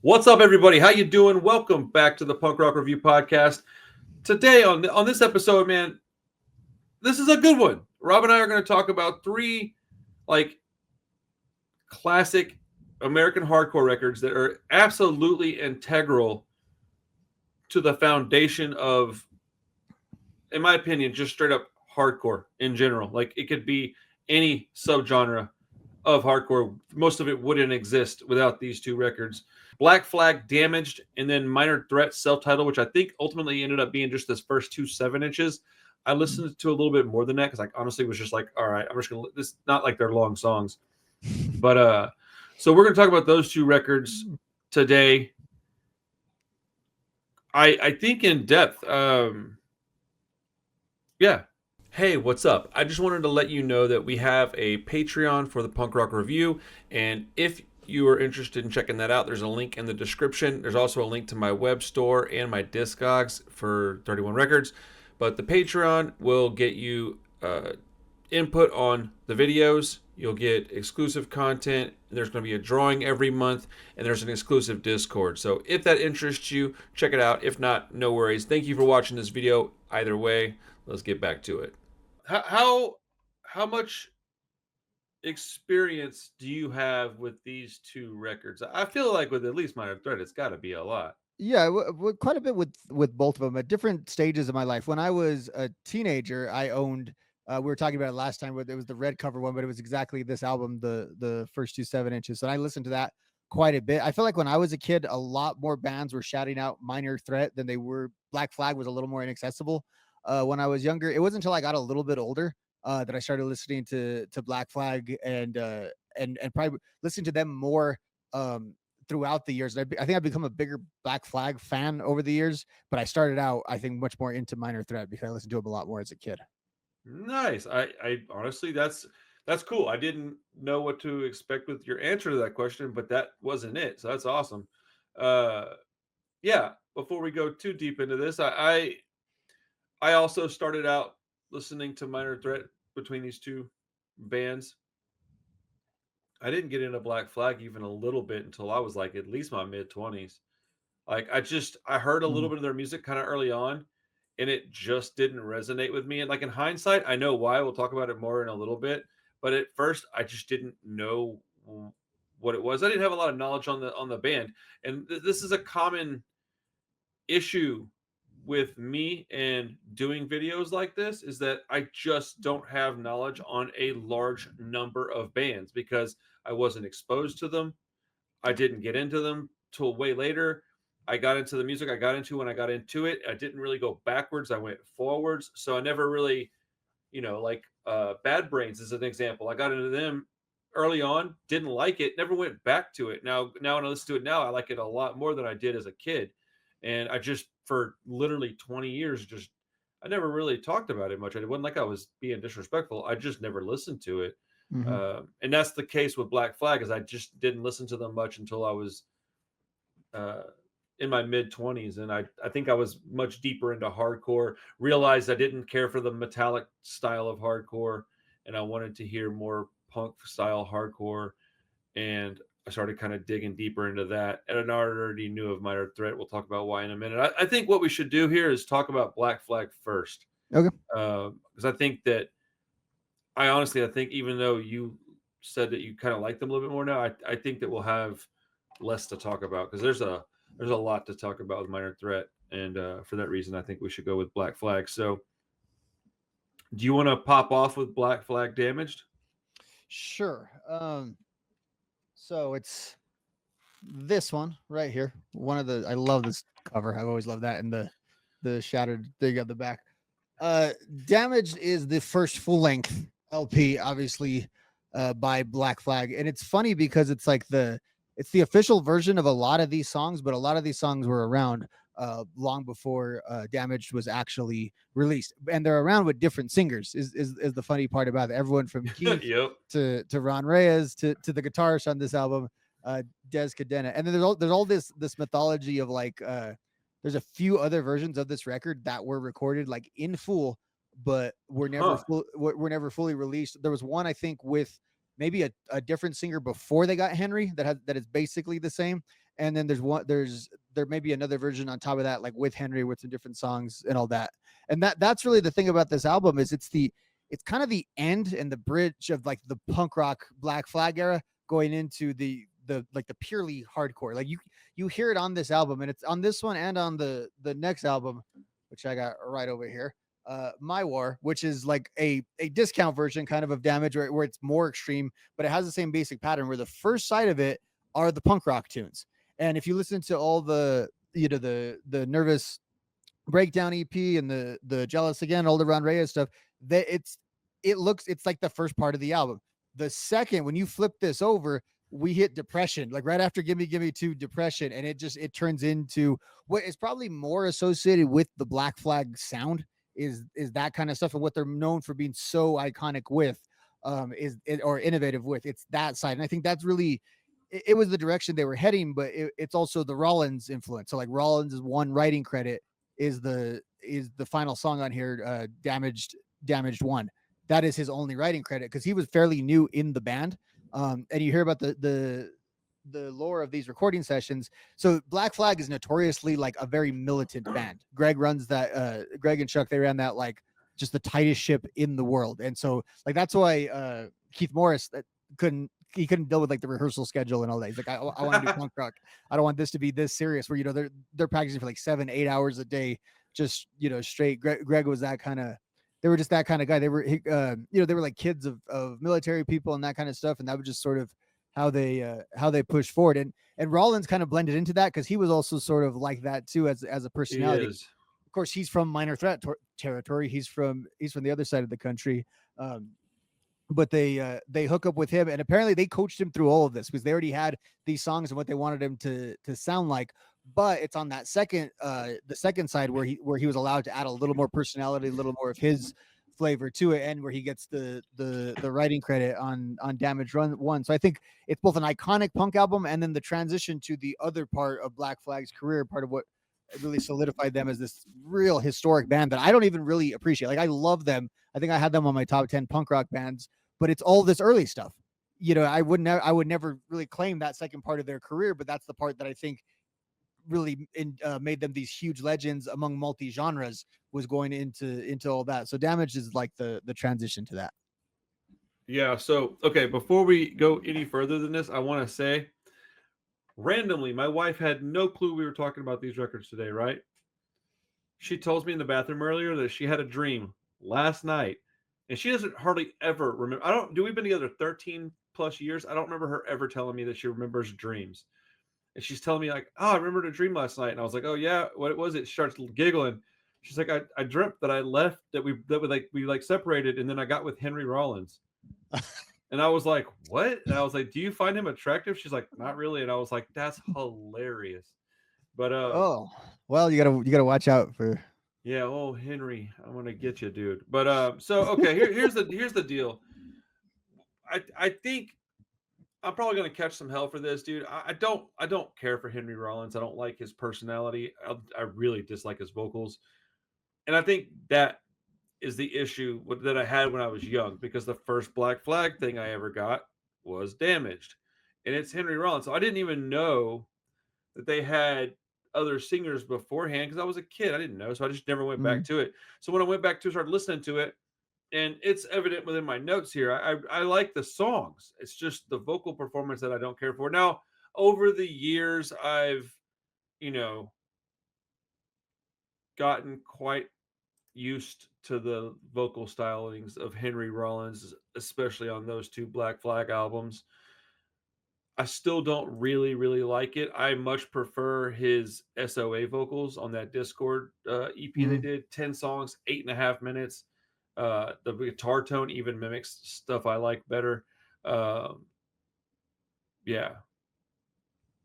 What's up, everybody? How you doing? Welcome back to the Punk Rock Review Podcast. Today on this episode, man, this is a good one. Rob and I are going to talk about three classic American hardcore records that are absolutely integral to the foundation of, in my opinion, just straight up hardcore in general. Like, it could be any subgenre of hardcore. Most of it wouldn't exist without these two records. Black Flag, Damaged, and then Minor Threat, self-titled, which I think ultimately ended up being just this first 2 7-inches. I listened to a little bit more than that because I honestly was just like, all right, I'm just gonna. This not like they're long songs, but so we're gonna talk about those two records today. I think in depth. Yeah. Hey, what's up? I just wanted to let you know that we have a Patreon for the Punk Rock Review, and if you are interested in checking that out, there's a link in the description. There's also a link to my web store and my Discogs for 31 Records. But the Patreon will get you input on the videos. You'll get exclusive content. There's going to be a drawing every month, and there's an exclusive Discord. So if that interests you, check it out. If not, no worries. Thank you for watching this video. Either way, let's get back to it. How much experience do you have with these two records? I feel like with at least Minor Threat, it's got to be a lot. Yeah, quite a bit with both of them at different stages of my life. When I was a teenager, I owned. We were talking about it last time, where it was the red cover one, but it was exactly this album, the first 2 7-inches. And I listened to that quite a bit. I feel like when I was a kid, a lot more bands were shouting out Minor Threat than they were. Black Flag was a little more inaccessible. When I was younger, it wasn't until I got a little bit older that I started listening to Black Flag and probably listening to them more. Throughout the years. I think I've become a bigger Black Flag fan over the years, but I started out, I think, much more into Minor Threat because I listened to him a lot more as a kid. Nice. I honestly, that's cool. I didn't know what to expect with your answer to that question, but that wasn't it. So that's awesome. Uh, yeah. Before we go too deep into this, I also started out listening to Minor Threat between these two bands. I didn't get into Black Flag even a little bit until I was like at least my mid 20s. Like I heard a little Mhm. bit of their music kind of early on, and it just didn't resonate with me. And like in hindsight, I know why. We'll talk about it more in a little bit. But at first, I just didn't know what it was. I didn't have a lot of knowledge on the band, and this is a common issue with me and doing videos like this is that I just don't have knowledge on a large number of bands because I wasn't exposed to them. I didn't get into them till way later. I got into the music I got into when I got into it. I didn't really go backwards. I went forwards. So I never really, Bad Brains is an example. I got into them early on, didn't like it, never went back to it. Now when I listen to it now, I like it a lot more than I did as a kid. And I just for literally 20 years just I never really talked about it much. It wasn't like I was being disrespectful. I just never listened to it. Mhm. And that's the case with Black Flag, is I just didn't listen to them much until I was uh, in my mid 20s, and I think I was much deeper into hardcore. Realized I didn't care for the metallic style of hardcore, and I wanted to hear more punk style hardcore. And I started kind of digging deeper into that. And I already knew of Minor Threat. We'll talk about why in a minute. I think what we should do here is talk about Black Flag first, Okay. because I think that I think even though you said that you kind of like them a little bit more now, I think that we'll have less to talk about because there's a lot to talk about with Minor Threat, and for that reason, I think we should go with Black Flag. So, do you want to pop off with Black Flag Damaged? Sure. So it's this one right here. One of the I love this cover. I've always loved that, and the shattered thing at the back. Uh, Damaged is the first full length LP, obviously, by Black Flag, and it's funny because it's the official version of a lot of these songs, but a lot of these songs were around long before Damaged was actually released, and they're around with different singers. Is the funny part about it? Everyone from Keith Yep. to Ron Reyes to the guitarist on this album, Des Cadena, and then there's all this mythology of there's a few other versions of this record that were recorded like in full, but Huh. were never fully released. There was one I think with maybe a different singer before they got Henry that is basically the same, and then there may be another version on top of that, like with Henry, with some different songs and all that. And that's really the thing about this album is it's kind of the end and the bridge of like the punk rock Black Flag era going into the like the purely hardcore. Like you hear it on this album, and it's on this one and on the next album, which I got right over here. My War, which is like a discount version kind of Damage, where it's more extreme, but it has the same basic pattern where the first side of it are the punk rock tunes. And if you listen to all the Nervous Breakdown EP and the Jealous Again, all the Ron Reyes stuff, that it's like the first part of the album. The second, when you flip this over, we hit Depression, like right after Gimme Gimme to Depression, and it turns into what is probably more associated with the Black Flag sound is that kind of stuff, and what they're known for being so iconic with, or innovative with. It's that side, and I think that's really it was the direction they were heading, but it's also the Rollins influence. So like Rollins' one writing credit is the final song on here, Damaged One. That is his only writing credit because he was fairly new in the band. And you hear about the lore of these recording sessions. So Black Flag is notoriously like a very militant band. Greg runs that. Greg and Chuck, they ran that like just the tightest ship in the world, and so like that's why Keith Morris couldn't deal with like the rehearsal schedule and all that. He's like, I want to do punk rock. I don't want this to be this serious where they're practicing for like 7-8 hours a day, just straight. Greg was that kind of. They were just that kind of guy. They were they were like kids of military people and that kind of stuff, and that was just sort of how they pushed forward. And Rollins kind of blended into that because he was also sort of like that too as a He personality. is. Of course, he's from Minor Threat territory. He's from the other side of the country. But they hook up with him, and apparently they coached him through all of this because they already had these songs and what they wanted him to sound like. But it's on that the second side where he was allowed to add a little more personality, a little more of his flavor to it, and where he gets the writing credit on Damage Run One. So I think it's both an iconic punk album and then the transition to the other part of Black Flag's career, part of what really solidified them as this real historic band that I don't even really appreciate. Like I love them. I think I had them on my top 10 punk rock bands, but it's all this early stuff. I would never really claim that second part of their career, but that's the part that I think really made them these huge legends among multi genres, was going into all that. So Damage is like the transition to that. Yeah. So, okay, before we go any further than this, I want to say randomly, my wife had no clue we were talking about these records today, right? She tells me in the bathroom earlier that she had a dream last night, and she doesn't hardly ever remember. I don't, do we've been together 13 plus years. I don't remember her ever telling me that she remembers dreams. And she's telling me, like, oh, I remembered a dream last night. And I was like, oh, yeah, what was it? She starts giggling. She's like, I dreamt that I left, that we separated, and then I got with Henry Rollins. And I was like, what? And I was like, do you find him attractive? She's like, not really. And I was like, that's hilarious. But Oh, well, you gotta watch out for. yeah, oh Henry, I'm gonna get you, dude. But so okay, here's the deal. I think I'm probably gonna catch some hell for this, dude. I don't care for Henry Rollins. I don't like his personality. I really dislike his vocals, and I think that is the issue that I had when I was young because the first Black Flag thing I ever got was Damaged, and it's Henry Rollins. So I didn't even know that they had other singers beforehand because I was a kid. I didn't know, so I just never went back Mhm. to it. So when I went back to started listening to it, and it's evident within my notes here, I like the songs. It's just the vocal performance that I don't care for. Now, over the years, I've you know gotten quite used to the vocal stylings of Henry Rollins, especially on those two Black Flag albums. I still don't really like it. I much prefer his SOA vocals on that Discord EP they Mhm. did. 10 songs, 8.5 minutes. The guitar tone even mimics stuff I like better. Um, yeah,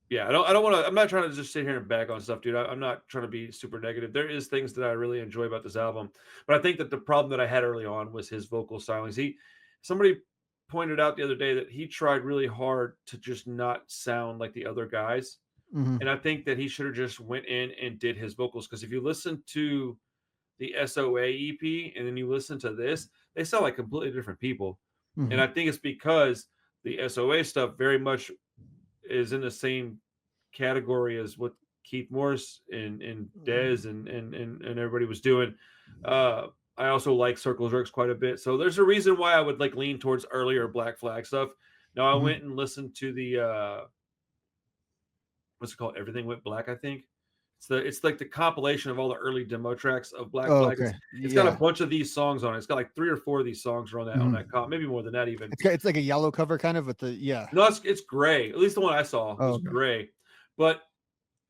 yeah. I don't want to. I'm not trying to just sit here and bag on stuff, dude. I'm not trying to be super negative. There is things that I really enjoy about this album, but I think that the problem that I had early on was his vocal stylings. Somebody pointed out the other day that he tried really hard to just not sound like the other guys, Mhm. and I think that he should have just went in and did his vocals because if you listen to the SOA EP and then you listen to this, they sound like completely different people, and Mhm. I think it's because the SOA stuff very much is in the same category as what Keith Morris and Mhm. Dez and everybody was doing. Uh, I also like Circle Jerks quite a bit, so there's a reason why I would like lean towards earlier Black Flag stuff. Now I Mhm. went and listened to the what's it called? Everything Went Black, I think. It's like the compilation of all the early demo tracks of Black Oh, Flag. okay. It's got a Yeah. bunch of these songs on it. It's got like 3 or 4 of these songs are on that Mhm. comp, maybe more than that even. It's like a yellow cover kind of with the yeah. No, it's gray. At least the one I saw Oh, was okay. gray. But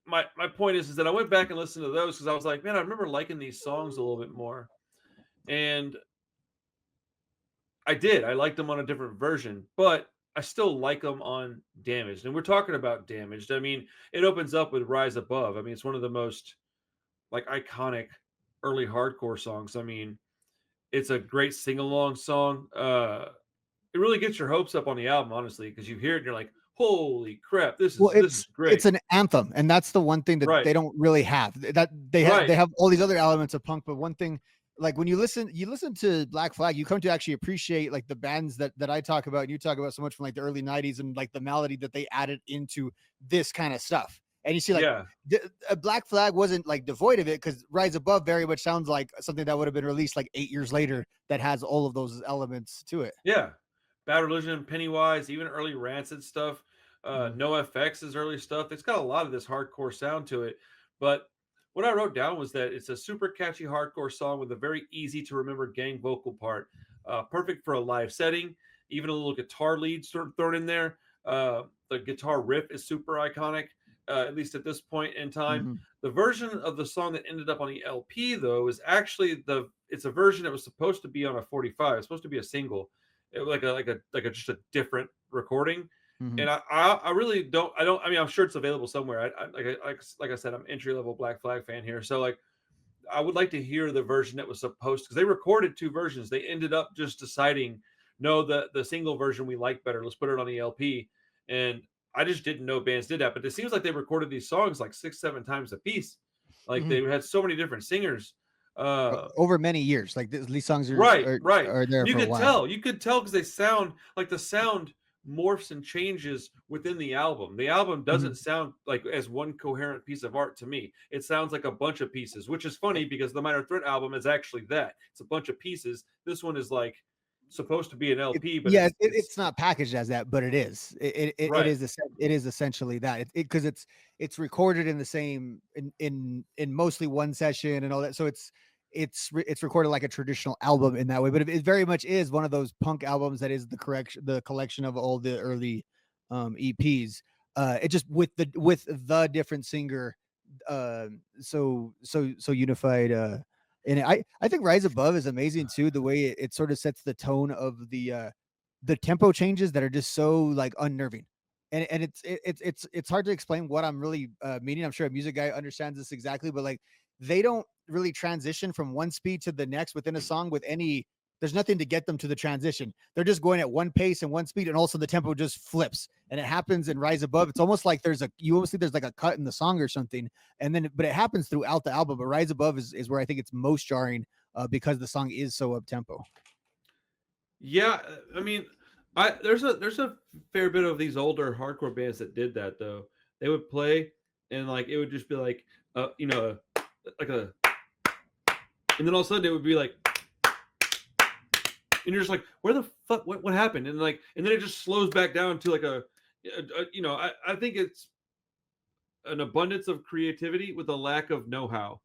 my point is that I went back and listened to those because I was like, man, I remember liking these songs a little bit more. And I did. I liked them on a different version, but I still like them on Damaged. And we're talking about Damaged. I mean, it opens up with Rise Above. I mean, it's one of the most like iconic early hardcore songs. I mean, it's a great sing-along song. It really gets your hopes up on the album, honestly, because you hear it and you're like, "Holy crap, Well, this is it's great!" an anthem, and that's the one thing that Right, they don't really have. That they right, have all these other elements of punk, but one thing, like when you listen to Black Flag, you come to actually appreciate like the bands that I talk about and you talk about so much from like the early '90s and like the melody that they added into this kind of stuff. And you see, like yeah, Black Flag wasn't like devoid of it because Rise Above very much sounds like something that would have been released like 8 years later that has all of those elements to it. yeah. Bad Religion, Pennywise, even early Rancid stuff. Mhm. No FX's early stuff. It's got a lot of this hardcore sound to it. But what I wrote down was that it's a super catchy hardcore song with a very easy to remember gang vocal part. Perfect for a live setting. Even a little guitar lead thrown in there. The guitar riff is super iconic, at least at this point in time. Mhm. The version of the song that ended up on the LP, though, is actually it's a version that was supposed to be on a 45. It's supposed to be a single, like a just a different recording. Mhm. And I really don't. I mean, I'm sure it's available somewhere. Like I said, I'm entry level Black Flag fan here, so like I would like to hear the version that was supposed because they recorded 2 versions. They ended up just deciding, no, the single version we like better. Let's put it on the LP. And I just didn't know bands did that, but it seems like they recorded these songs like 6, 7 times a piece. Like Mhm. they had so many different singers. Over many years. Like these songs Right, right. are there And for a while. you could tell because they sound like the sound morphs and changes within the album. The album Mhm. doesn't sound like as one coherent piece of art to me. It sounds like a bunch of pieces, which is funny because the Minor Threat album is actually that. It's a bunch of pieces. This one is like supposed to be an It LP, but yeah, it's it's not packaged as that, but it is. It right. is it is essentially that. Because it's recorded in the same in mostly one session and all that. So it's recorded like a traditional album in that way, but it very much is one of those punk albums that is the collection of all the early EPs. It just with the different singer so unified and I think Rise Above is amazing too. The way it sort of sets the tone of the tempo changes that are just so like unnerving, and it's hard to explain what I'm really meaning. I'm sure a music guy understands this exactly, but like they don't really transition from one speed to the next within a song with any. There's nothing to get them to the transition. They're just going at one pace and one speed, and also the tempo just flips. And it happens in Rise Above. It's almost like you almost think there's like a cut in the song or something, and then but it happens throughout the album. But Rise Above is where I think it's most jarring because the song is so up tempo. Yeah, I mean, I there's a fair bit of these older hardcore bands that did that though. They would play and like it would just be like like a and then all of a sudden it would be like and you're just like, where the fuck? What happened? And like, and then it just slows back down to like I think it's an abundance of creativity with a lack of know-how,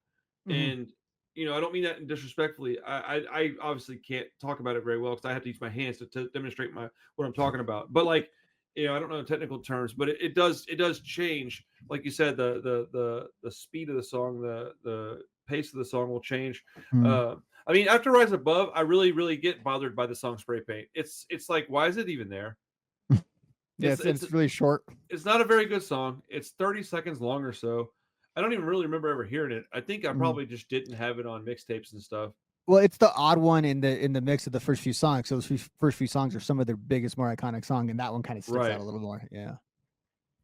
Mhm. and I don't mean that disrespectfully. I obviously can't talk about it very well because I have to use my hands to demonstrate my what I'm talking about. But like, I don't know the technical terms, but it does change. Like you said, the speed of the song, the pace of the song will change. Mhm. I mean, after Rise Above, I really get bothered by the song Spray Paint. It's like, why is it even there? Yeah, It's it's it's really short. it's not a very good song. It's 30 seconds long or so. I don't even really remember ever hearing it. I think I Mhm. probably just didn't have it on mixtapes and stuff. Well, it's the odd one in the mix of the first few songs. So those first few songs are some of their biggest, more iconic song, and that one kind of sticks out Right. a little more. Yeah.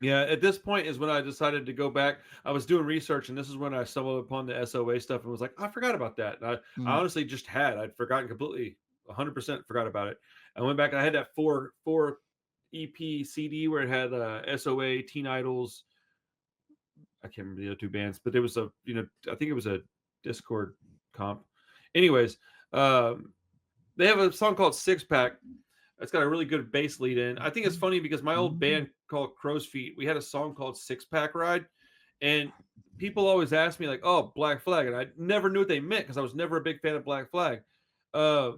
Yeah, at this point is when I decided to go back. I was doing research, and this is when I stumbled upon the SOA stuff and was like, I forgot about that. And I Mhm. honestly just I'd forgotten completely, 100% forgot about it. I went back and I had that four EP CD where it had SOA, Teen Idols, can't remember the other two bands, but there was a I think it was a Discord comp. Anyways, um, they have a song called Six Pack. It's got a really good bass lead in. I think it's funny because my old band called Crow's Feet, we had a song called Six Pack Ride, and people always ask me like, "Oh, Black Flag," and I never knew what they meant because I was never a big fan of Black Flag. Uh,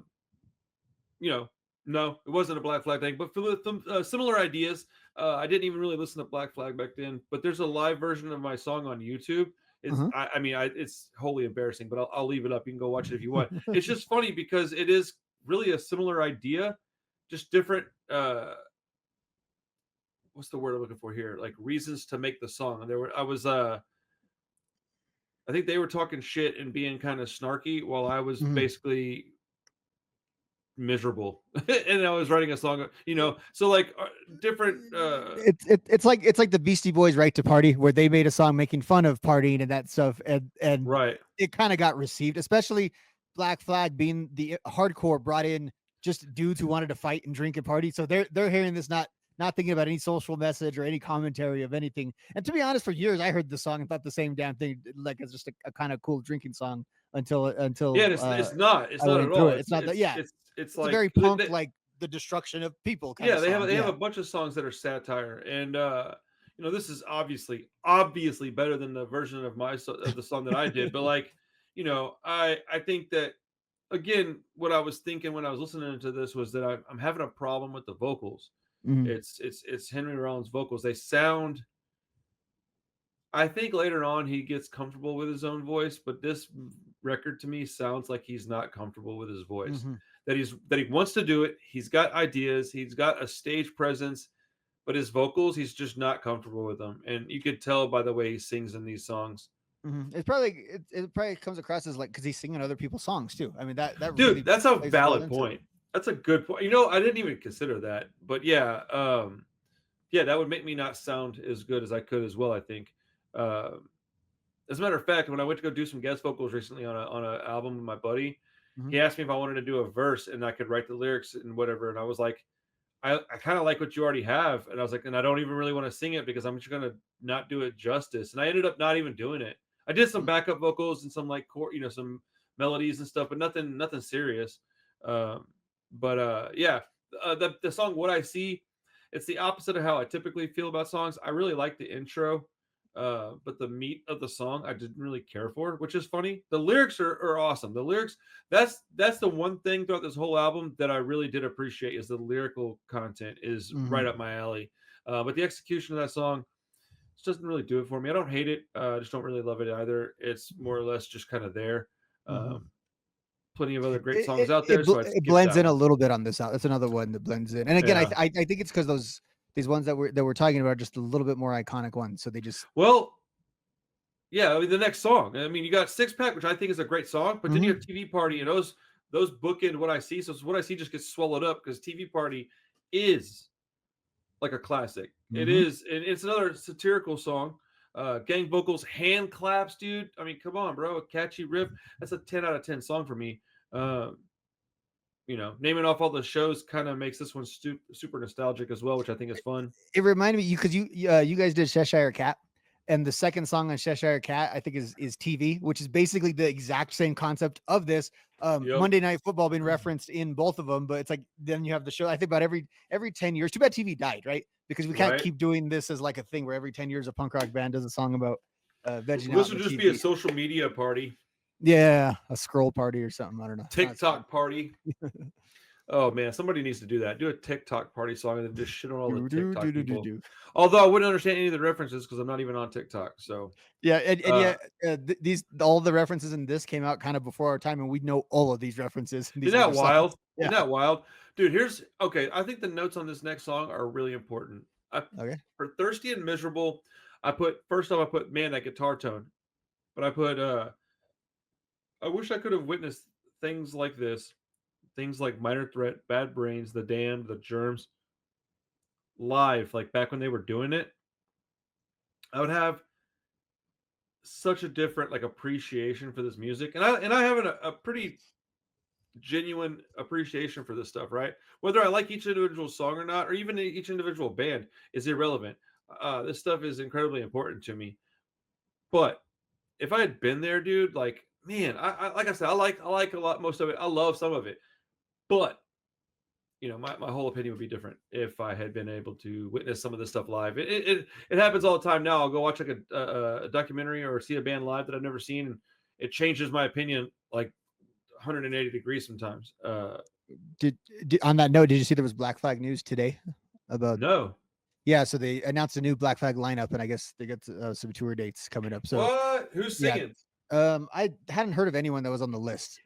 you know, no, it wasn't a Black Flag thing, but for similar ideas. I didn't even really listen to Black Flag back then, but there's a live version of my song on YouTube. Uh-huh. It's wholly embarrassing, but I'll leave it up. You can go watch it if you want. It's just funny because it is really a similar idea, just different. What's the word I'm looking for here? Like reasons to make the song. And I think they were talking shit and being kind of snarky while I was Mhm. basically miserable and I was writing a song, so like different It's like the Beastie Boys' "Right to Party," where they made a song making fun of partying and that stuff, and right. it kind of got received, especially Black Flag being the hardcore brought in just dudes who wanted to fight and drink and party. So they're hearing this, not thinking about any social message or any commentary of anything. And to be honest, for years I heard the song and thought the same damn thing, like it's just a kind of cool drinking song until Yeah, and it's I not went at through all. it. It's not that, yeah, It's it's a like very punk, like the destruction of people kind yeah, of song. they have Yeah. a bunch of songs that are satire, and this is obviously better than the version of of the song that I did, but like, I think that again, what I was thinking when I was listening to this was that I'm having a problem with the vocals. Mhm. It's Henry Rollins' vocals. They sound. I think later on he gets comfortable with his own voice, but this record to me sounds like he's not comfortable with his voice. Mhm. That he wants to do it. He's got ideas. He's got a stage presence, but his vocals, he's just not comfortable with them, and you could tell by the way he sings in these songs. Mhm. It probably comes across as like because he's singing other people's songs too. I mean that Dude, really that's a plays a role valid into it. point. That's a good point. I didn't even consider that, but yeah, yeah, that would make me not sound as good as I could as well. I think. Um, As a matter of fact, when I went to go do some guest vocals recently on a album with my buddy, Mhm. he asked me if I wanted to do a verse and I could write the lyrics and whatever. And I was like, I kind of like what you already have. And I was like, and I don't even really want to sing it because I'm just gonna not do it justice. And I ended up not even doing it. I did some Mhm. backup vocals and some like some melodies and stuff, but nothing serious. Um, but yeah, the song "What I See," it's the opposite of how I typically feel about songs. I really like the intro, but the meat of the song I didn't really care for, which is funny. The lyrics are awesome. The lyrics, that's the one thing throughout this whole album that I really did appreciate is the lyrical content is right Mhm. up my alley. But the execution of that song just doesn't really do it for me. I don't hate it. I just don't really love it either. It's more or less just kind of there. Mhm. Um, Plenty of other great It songs it out it there, bl so I'd it skip blends that in a one. little bit on this out. That's another one that blends in. And again, Yeah. I think it's because these ones that we're talking about are just a little bit more iconic ones. So they just Well, yeah, I mean the next song. I mean, you got Six Pack, which I think is a great song, but then you have Mhm. TV Party, and those bookend What I See. So What I See just gets swallowed up because TV Party is like a classic. It Mhm. is, and it's another satirical song. Gang vocals, hand claps, dude. I mean, come on, bro. A catchy riff. That's a 10 out of 10 song for me. Um, naming off all the shows kind of makes this one super nostalgic as well, which I think is fun. It reminded me because you guys did Cheshire Cat, and the second song on Cheshire Cat I think is TV, which is basically the exact same concept of this. Yep. Monday Night Football being referenced in both of them, but it's like then you have the show. I think about every 10 years. Too bad TV died, right? Because we can't Right. keep doing this as like a thing where every 10 years a punk rock band does a song about vegging out This in the would just be a TV. social media party, Yeah, a scroll party or something. I don't know. Not as fun. TikTok party. Oh man, somebody needs to do that. Do a TikTok party song and then just shit on all the Do do do TikTok do do people. do. Although I wouldn't understand any of the references because I'm not even on TikTok. So Yeah, and uh yet these all the references in this came out kind of before our time, and we know all of these references in these isn't that older songs. wild? Yeah. Isn't that wild? Dude, here's okay. I think the notes on this next song are really important. Okay. For Thirsty and Miserable, I put first off, I put man, that guitar tone. But I put I wish I could have witnessed things like this. Things like Minor Threat, Bad Brains, The Damned, The Germs live, like back when they were doing it. I would have such a different like appreciation for this music, and I have a pretty genuine appreciation for this stuff, right? Whether I like each individual song or not, or even each individual band is irrelevant. This stuff is incredibly important to me. But if I had been there, dude, like, man, like I said, I like a lot most of it. I love some of it. But my whole opinion would be different if I had been able to witness some of this stuff live. It happens all the time now. I'll go watch like a documentary or see a band live that I've never seen, and it changes my opinion like 180 degrees sometimes. Did, on that note, did you see there was Black Flag news today about? No, Yeah, so they announced a new Black Flag lineup, and I guess they got some tour dates coming up. So what? Who's yeah, singing? I hadn't heard of anyone that was on the list.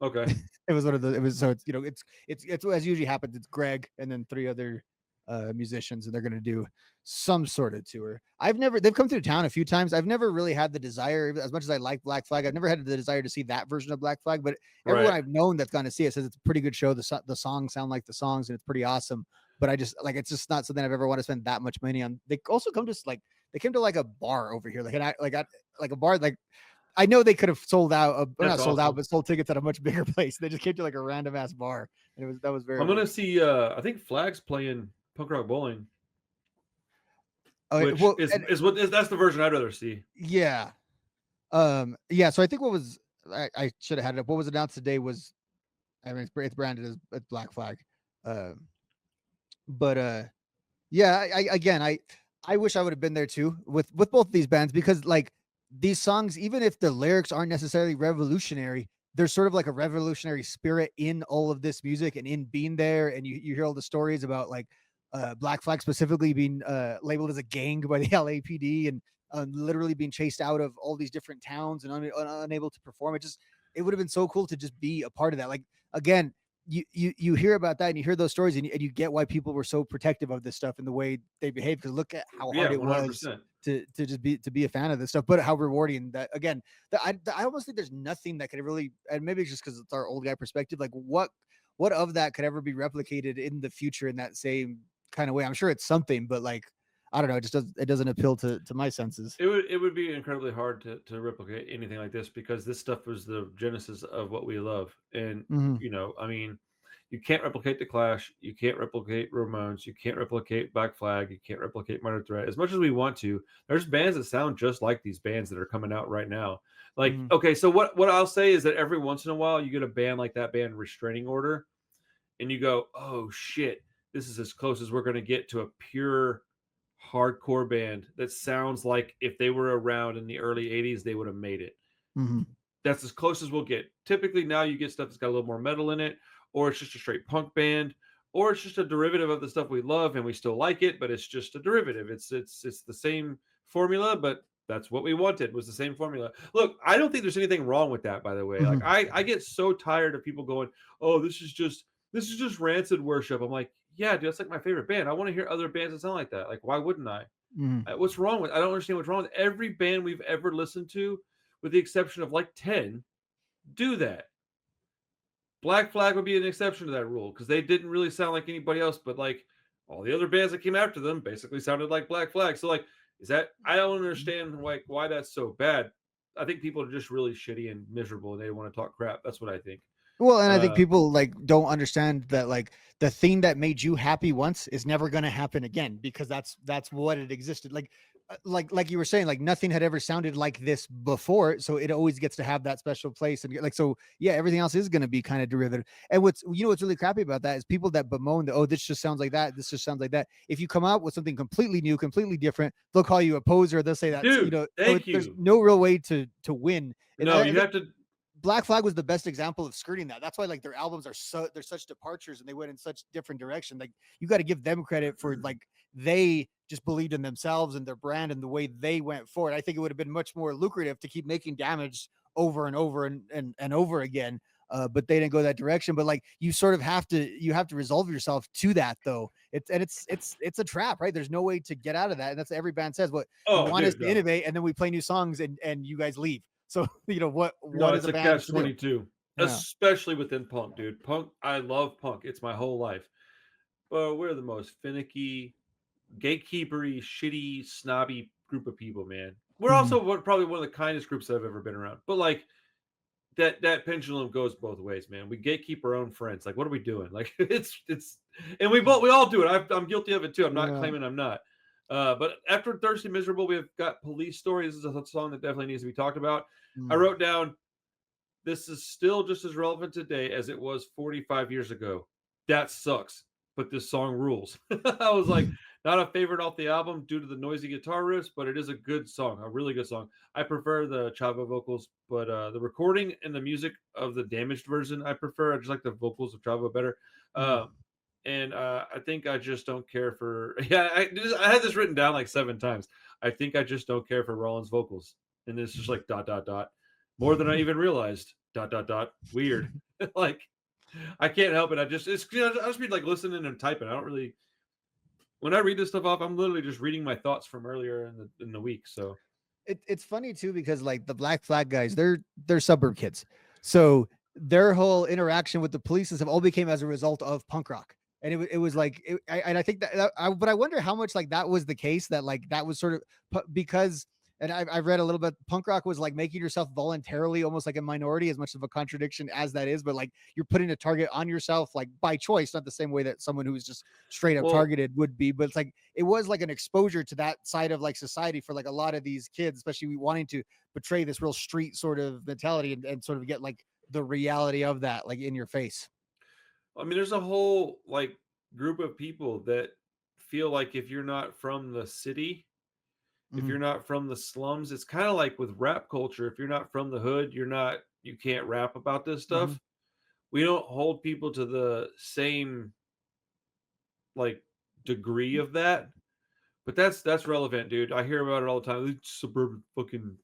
Okay, It was one of the. It was so it's it's as usually happens. It's Greg and then three other musicians, and they're going to do some sort of tour. They've come through town a few times. I've never really had the desire, as much as I like Black Flag. I've never had the desire to see that version of Black Flag. But everyone right. I've known that's gone to see it says it's a pretty good show. The songs sound like the songs, and it's pretty awesome. But I just like it's just not something I've ever want to spend that much money on. They also come to like they came to like a bar over here, like a bar like I know they could have sold out, or That's not sold out, awesome. but sold tickets at a much bigger place. They just came to like a random ass bar, and that was very I'm gonna weird. see. I think Flag's playing Punk Rock Bowling, Oh which well, that's the version I'd rather see. yeah, yeah. So I think what was I should have had it up. What was announced today was I mean it's branded as Black Flag, um, but yeah. I wish I would have been there too with both these bands because like these songs, even if the lyrics aren't necessarily revolutionary, there's sort of like a revolutionary spirit in all of this music and in being there. And you hear all the stories about like Black Flag specifically being labeled as a gang by the LAPD and literally being chased out of all these different towns and unable to perform. It would have been so cool to just be a part of that. Like again, you hear about that and you hear those stories and you get why people were so protective of this stuff and the way they behave because look at how Yeah, hard it was 100%. to just be a fan of this stuff, but how rewarding that again. I almost think there's nothing that could really, and maybe it's just because it's our old guy perspective. Like what of that could ever be replicated in the future in that same kind of way? I'm sure it's something, but like I don't know. It doesn't appeal to my senses. It would be incredibly hard to replicate anything like this because this stuff was the genesis of what we love. And Mm-hmm, I mean, you can't replicate the Clash, you can't replicate Ramones, you can't replicate Black Flag, you can't replicate Minor Threat. As much as we want to, there's bands that sound just like these bands that are coming out right now. Like, mm-hmm, okay, so what I'll say is that every once in a while you get a band like that band Restraining Order, and you go, oh shit, this is as close as we're gonna get to a pure hardcore band that sounds like if they were around in the early 80s, they would have made it. mm-hmm, That's as close as we'll get. Typically, now you get stuff that's got a little more metal in it, or it's just a straight punk band, or it's just a derivative of the stuff we love and we still like it, but it's just a derivative. It's the same formula, but that's what we wanted was the same formula. Look, I don't think there's anything wrong with that, by the way. Like mm-hmm, I get so tired of people going, "Oh, this is just rancid worship." I'm like, "Yeah, dude, that's like my favorite band. I want to hear other bands that sound like that. Like, why wouldn't I?" mm-hmm, What's wrong with? I don't understand what's wrong with every band we've ever listened to, with the exception of like 10, do that. Black Flag would be an exception to that rule because they didn't really sound like anybody else, but like all the other bands that came after them basically sounded like Black Flag. So like, is that I don't understand like why that's so bad. I think people are just really shitty and miserable and they want to talk crap. That's what I think. Well, and I think Uh, people like don't understand that like the thing that made you happy once is never going to happen again because that's what it existed. Like you were saying, like nothing had ever sounded like this before, so it always gets to have that special place. And like so, yeah, everything else is going to be kind of derivative. And what's really crappy about that is people that bemoan that oh this just sounds like that, this just sounds like that. If you come out with something completely new, completely different, they'll call you a poser. They'll say that dude, so thank there's you. no real way to win. And No, I you think have to. Black Flag was the best example of skirting that. That's why like their albums are they're such departures and they went in such different direction. Like you got to give them credit for like they just believed in themselves and their brand and the way they went forward. I think it would have been much more lucrative to keep making Damage over and over and over again. But they didn't go that direction. But like you sort of have to resolve yourself to that though. It's a trap, right? There's no way to get out of that. And that's what every band says. What you Oh, want us dude, to no, innovate and then we play new songs and you guys leave. So no, what is it's a a band catch to do? 22, Yeah. especially within punk, dude. Punk, I love punk. It's my whole life. But we're the most finicky, gatekeepery, shitty, snobby group of people, man. We're Mhm. also probably one of the kindest groups I've ever been around. But like that pendulum goes both ways, man. We gatekeep our own friends. Like, what are we doing? Like, and we all do it. I'm guilty of it too. I'm not Yeah. claiming I'm not. But after Thirsty Miserable, we've got Police Story. This is a song that definitely needs to be talked about. I Mm. wrote down, this is still just as relevant today as it was 45 years ago. That sucks, but this song rules. I was like, not a favorite off the album due to the noisy guitar riffs, but it is a good song, a really good song. I prefer the Chavo vocals, but the recording and the music of the damaged version I prefer. I just like the vocals of Chavo better. Mm. Um, and I think I just don't care for. Yeah, I had this written down like 7 times. I think I just don't care for Rollins' vocals, and it's just like dot dot dot more than I even realized. Dot dot dot. Weird. Like I can't help it. I just it's I just be like listening and typing. I don't really when I read this stuff off, I'm literally just reading my thoughts from earlier in the week. So It's funny too because like the Black Flag guys, they're suburb kids, so their whole interaction with the police and stuff all became as a result of punk rock. And it was like, and I think but I wonder how much like that was the case, that like that was sort of because, and I've read a little bit, punk rock was like making yourself voluntarily almost like a minority, as much of a contradiction as that is, but like you're putting a target on yourself like by choice, not the same way that someone who is just straight up well, targeted would be, but it's like it was like an exposure to that side of like society for like a lot of these kids, especially wanting to portray this real street sort of mentality, and sort of get like the reality of that like in your face. I mean, there's a whole like group of people that feel like if you're not from the city, if Mm-hmm. you're not from the slums, it's kind of like with rap culture. If you're not from the hood, you can't rap about this Mm-hmm. stuff. We don't hold people to the same like degree of that. But that's relevant, dude. I hear about it all the time. It's suburban fucking.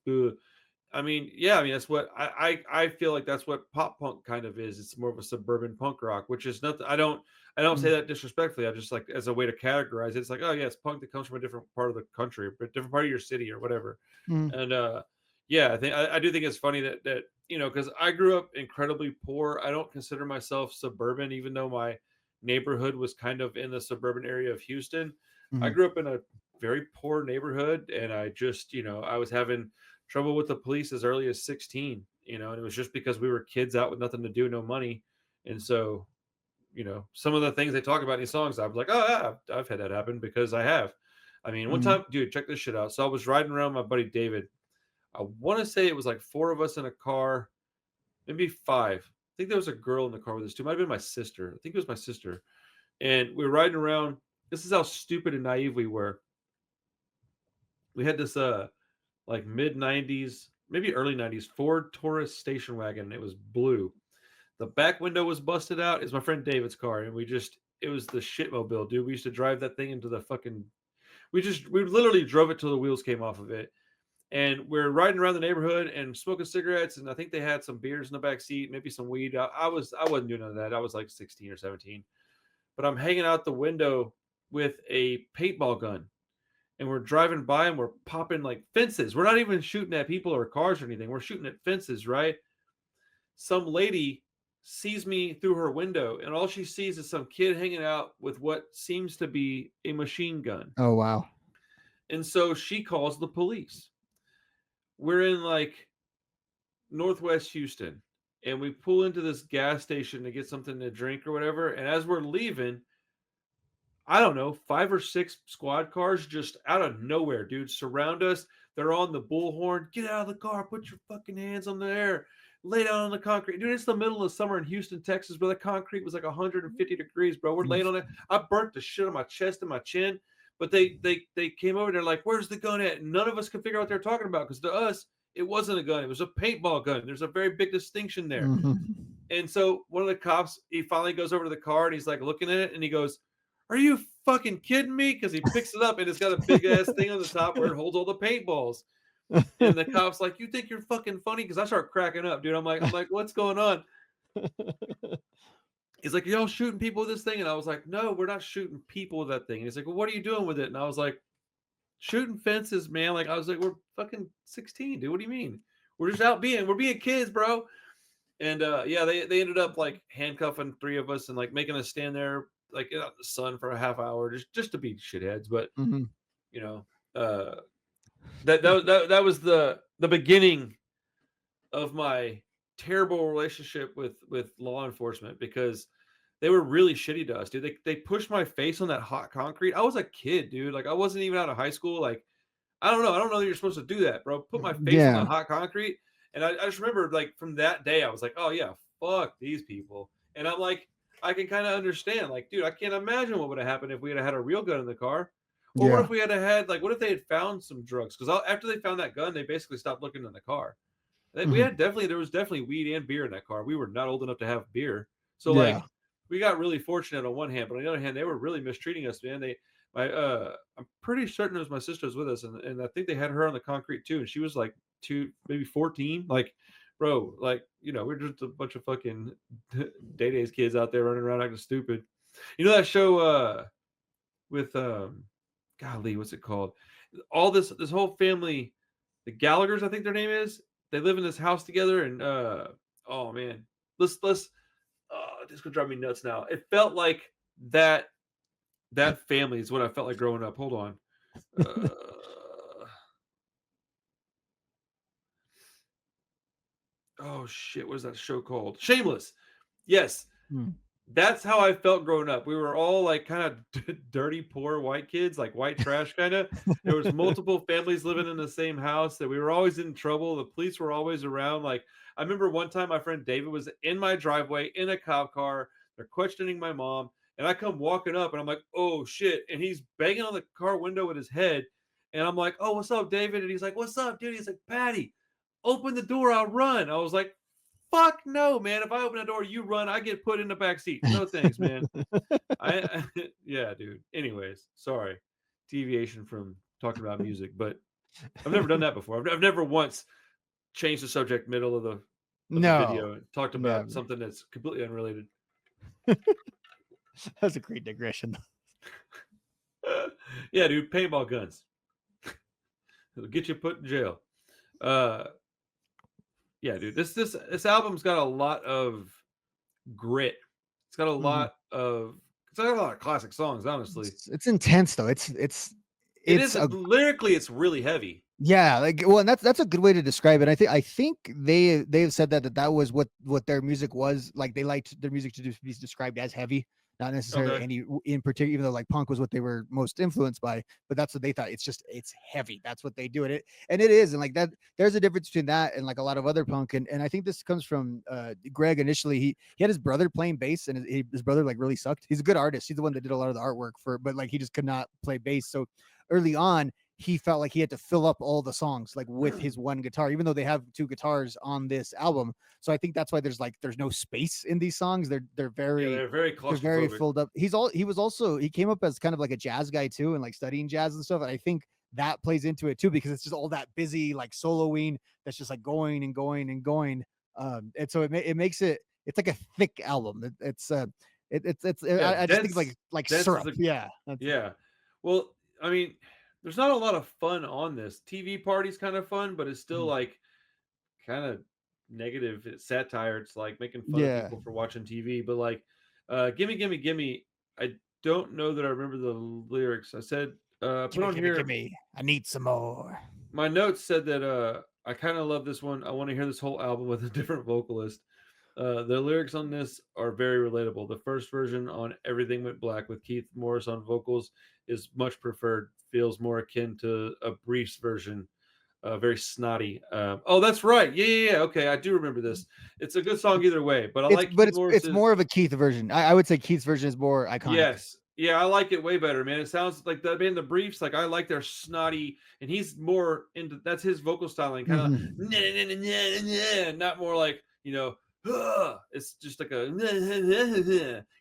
I mean, yeah, I mean that's what I feel like that's what pop punk kind of is. It's more of a suburban punk rock, which is nothing. I don't say that disrespectfully. I just like as a way to categorize it. It's like, oh yeah, it's punk that comes from a different part of the country, but different part of your city or whatever. Mm-hmm. And yeah, I do think it's funny that because I grew up incredibly poor. I don't consider myself suburban, even though my neighborhood was kind of in the suburban area of Houston. I Mm-hmm. grew up in a very poor neighborhood, and I just I was having trouble with the police as early as 16, and it was just because we were kids out with nothing to do, no money. And so, some of the things they talk about in these songs, I was like, oh, yeah, I've had that happen because I have. I mean, one Mm-hmm. time, dude, check this shit out. So I was riding around with my buddy David. I want to say it was like four of us in a car, maybe five. I think there was a girl in the car with us too. Might have been my sister. I think it was my sister. And we were riding around. This is how stupid and naive we were. We had this like mid 90s, maybe early 90s Ford Taurus station wagon. It was blue. The back window was busted out. It's my friend David's car, and it was the shitmobile, dude. We used to drive that thing into the fucking. We literally drove it till the wheels came off of it, and we're riding around the neighborhood and smoking cigarettes, and I think they had some beers in the back seat, maybe some weed. I wasn't doing none of that. I was like 16 or 17, but I'm hanging out the window with a paintball gun, and we're driving by and we're popping like fences. We're not even shooting at people or cars or anything. We're shooting at fences, right? Some lady sees me through her window, and all she sees is some kid hanging out with what seems to be a machine gun. Oh wow. And so she calls the police. We're in like Northwest Houston, and we pull into this gas station to get something to drink or whatever. And as we're leaving, I don't know, 5 or 6 squad cars just out of nowhere, dude, surround us. They're on the bullhorn. Get out of the car. Put your fucking hands on the air. Lay down on the concrete. Dude, it's the middle of summer in Houston, Texas, where the concrete was like 150 degrees, bro. We're laying on it. I burnt the shit on my chest and my chin. But they came over and they're like, where's the gun at? And none of us could figure out what they're talking about because to us, it wasn't a gun. It was a paintball gun. There's a very big distinction there. Mm-hmm. And so one of the cops, he finally goes over to the car and he's like looking at it and he goes, are you fucking kidding me? Because he picks it up and it's got a big ass thing on the top where it holds all the paintballs. And the cop's like, you think you're fucking funny? Because I start cracking up, dude. I'm like, what's going on? He's like, y'all shooting people with this thing? And I was like, no, we're not shooting people with that thing. And he's like, well, what are you doing with it? And I was like, shooting fences, man. Like I was like, we're fucking 16, dude. What do you mean? We're being kids, bro. And yeah, they ended up like handcuffing three of us and like making us stand there like out in the sun for a half hour just to be shitheads. But Mm-hmm. you know, uh, that was the beginning of my terrible relationship with law enforcement because they were really shitty to us, dude. They pushed my face on that hot concrete. I was a kid, dude. Like I wasn't even out of high school. Like I don't know. I don't know that you're supposed to do that, bro. Put my face on the Yeah. hot concrete. And I just remember like from that day, I was like, oh yeah, fuck these people. And I'm like, I can kind of understand. Like, dude, I can't imagine what would have happened if we had had a real gun in the car. Or what if Yeah. we had like what if they had found some drugs? Because after they found that gun, they basically stopped looking in the car. We Mhm. had definitely there was definitely weed and beer in that car. We were not old enough to have beer. So Yeah. like we got really fortunate on one hand, but on the other hand, they were really mistreating us, man. My I'm pretty certain it was my sister was with us and I think they had her on the concrete too. And she was like two, maybe 14. Like, bro, like, we're just a bunch of fucking day days kids out there running around acting stupid. You know that show with golly, what's it called? All this whole family, the Gallagher's, I think their name is. They live in this house together, and oh man, let's this could drive me nuts now. It felt like that that family is what I felt like growing up. Hold on. Oh shit, what is that show called? Shameless. Yes, Mm. that's how I felt growing up. We were all like kind of dirty, poor white kids, like white trash kind of. There was multiple families living in the same house that we were always in trouble. The police were always around. Like I remember one time my friend David was in my driveway in a cop car. They're questioning my mom, and I come walking up and I'm like, "Oh shit." And he's banging on the car window with his head. And I'm like, "Oh, what's up, David?" And he's like, "What's up, dude?" He's like, "Patty, open the door, I'll run." I was like, fuck no, man. If I open the door, you run, I get put in the back seat. No thanks, man. Yeah, dude. Anyways, sorry. Deviation from talking about music, but I've never done that before. I've never once changed the subject middle of the No, video and talked about never. something that's completely unrelated. That's a great digression. Yeah, dude, paintball guns. It'll get you put in jail. Uh yeah, dude. This album's got a lot of grit. It's got a Mhm. lot of it's got a lot of classic songs, honestly. It's intense though. It It's is a lyrically, it's really heavy. Yeah, like well, and that's a good way to describe it. I think they've said that was what their music was like. They liked their music to be described as heavy, not necessarily Okay. any in particular. Even though like punk was what they were most influenced by, but that's what they thought. It's heavy. That's what they do, and it is, and like that. There's a difference between that and like a lot of other punk, and I think this comes from Greg. Initially, he had his brother playing bass, and his brother like really sucked. He's a good artist. He's the one that did a lot of the artwork for, but like he just could not play bass. So early on he felt like he had to fill up all the songs like with his one guitar, even though they have two guitars on this album. So I think that's why there's no space in these songs. Yeah, they're very They're very claustrophobic. filled up. He was also he came up as kind of like a jazz guy too, and like studying jazz and stuff. And I think that plays into it too because it's just all that busy like soloing that's just like going and going and going. And so it makes it's like a thick album. Yeah, I just think like dense is syrup. a Yeah, yeah. Well, I mean, there's not a lot of fun on this. TV Party's kind of fun, but it's still mhm. like kind of negative. It's satire. It's like making fun of Yeah. people for watching TV. But like, gimme, gimme, gimme. I don't know that I remember the lyrics. I said, put Gimme, on gimme, here. gimme. I need some more. My notes said that I kind of love this one. I want to hear this whole album with a different vocalist. The lyrics on this are very relatable. The first version on Everything Went Black with Keith Morris on vocals is much preferred. Feels more akin to a Briefs version. Very snotty. Oh, that's right. Yeah, yeah, yeah. Okay, I do remember this. It's a good song either way, but I like Keith It's Morris's. more of a Keith version. I would say Keith's version is more iconic. Yes. Yeah, I like it way better, man. It sounds like the band The Briefs, like I like their snotty, and he's more into that's his vocal styling, kind of Mhm. not more like, it's just like a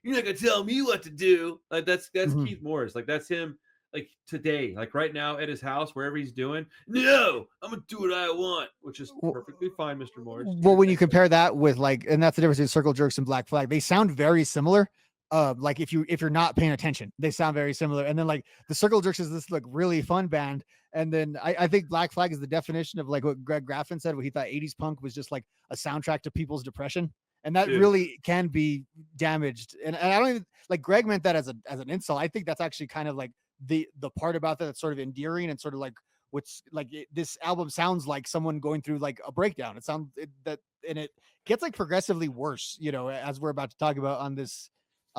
you're not gonna tell me what to do. Like that's Mhm. Keith Morris. Like that's him like today, like right now at his house, wherever he's doing. No, I'm gonna do what I want, which is perfectly fine, Mr. Morris. Do Well, your when you thing. compare that with like, and that's the difference between Circle Jerks and Black Flag. They sound very similar. Like if you're not paying attention, they sound very similar. And then like the Circle Jerks is this like really fun band. And then I think Black Flag is the definition of like what Greg Graffin said, what he thought 80s punk was just like a soundtrack to people's depression. And that Dude. really can be damaged. And I don't even like Greg meant that as an insult. I think that's actually kind of like the part about that that's sort of endearing and sort of like what's like this album sounds like someone going through like a breakdown. It sounds that and it gets like progressively worse, as we're about to talk about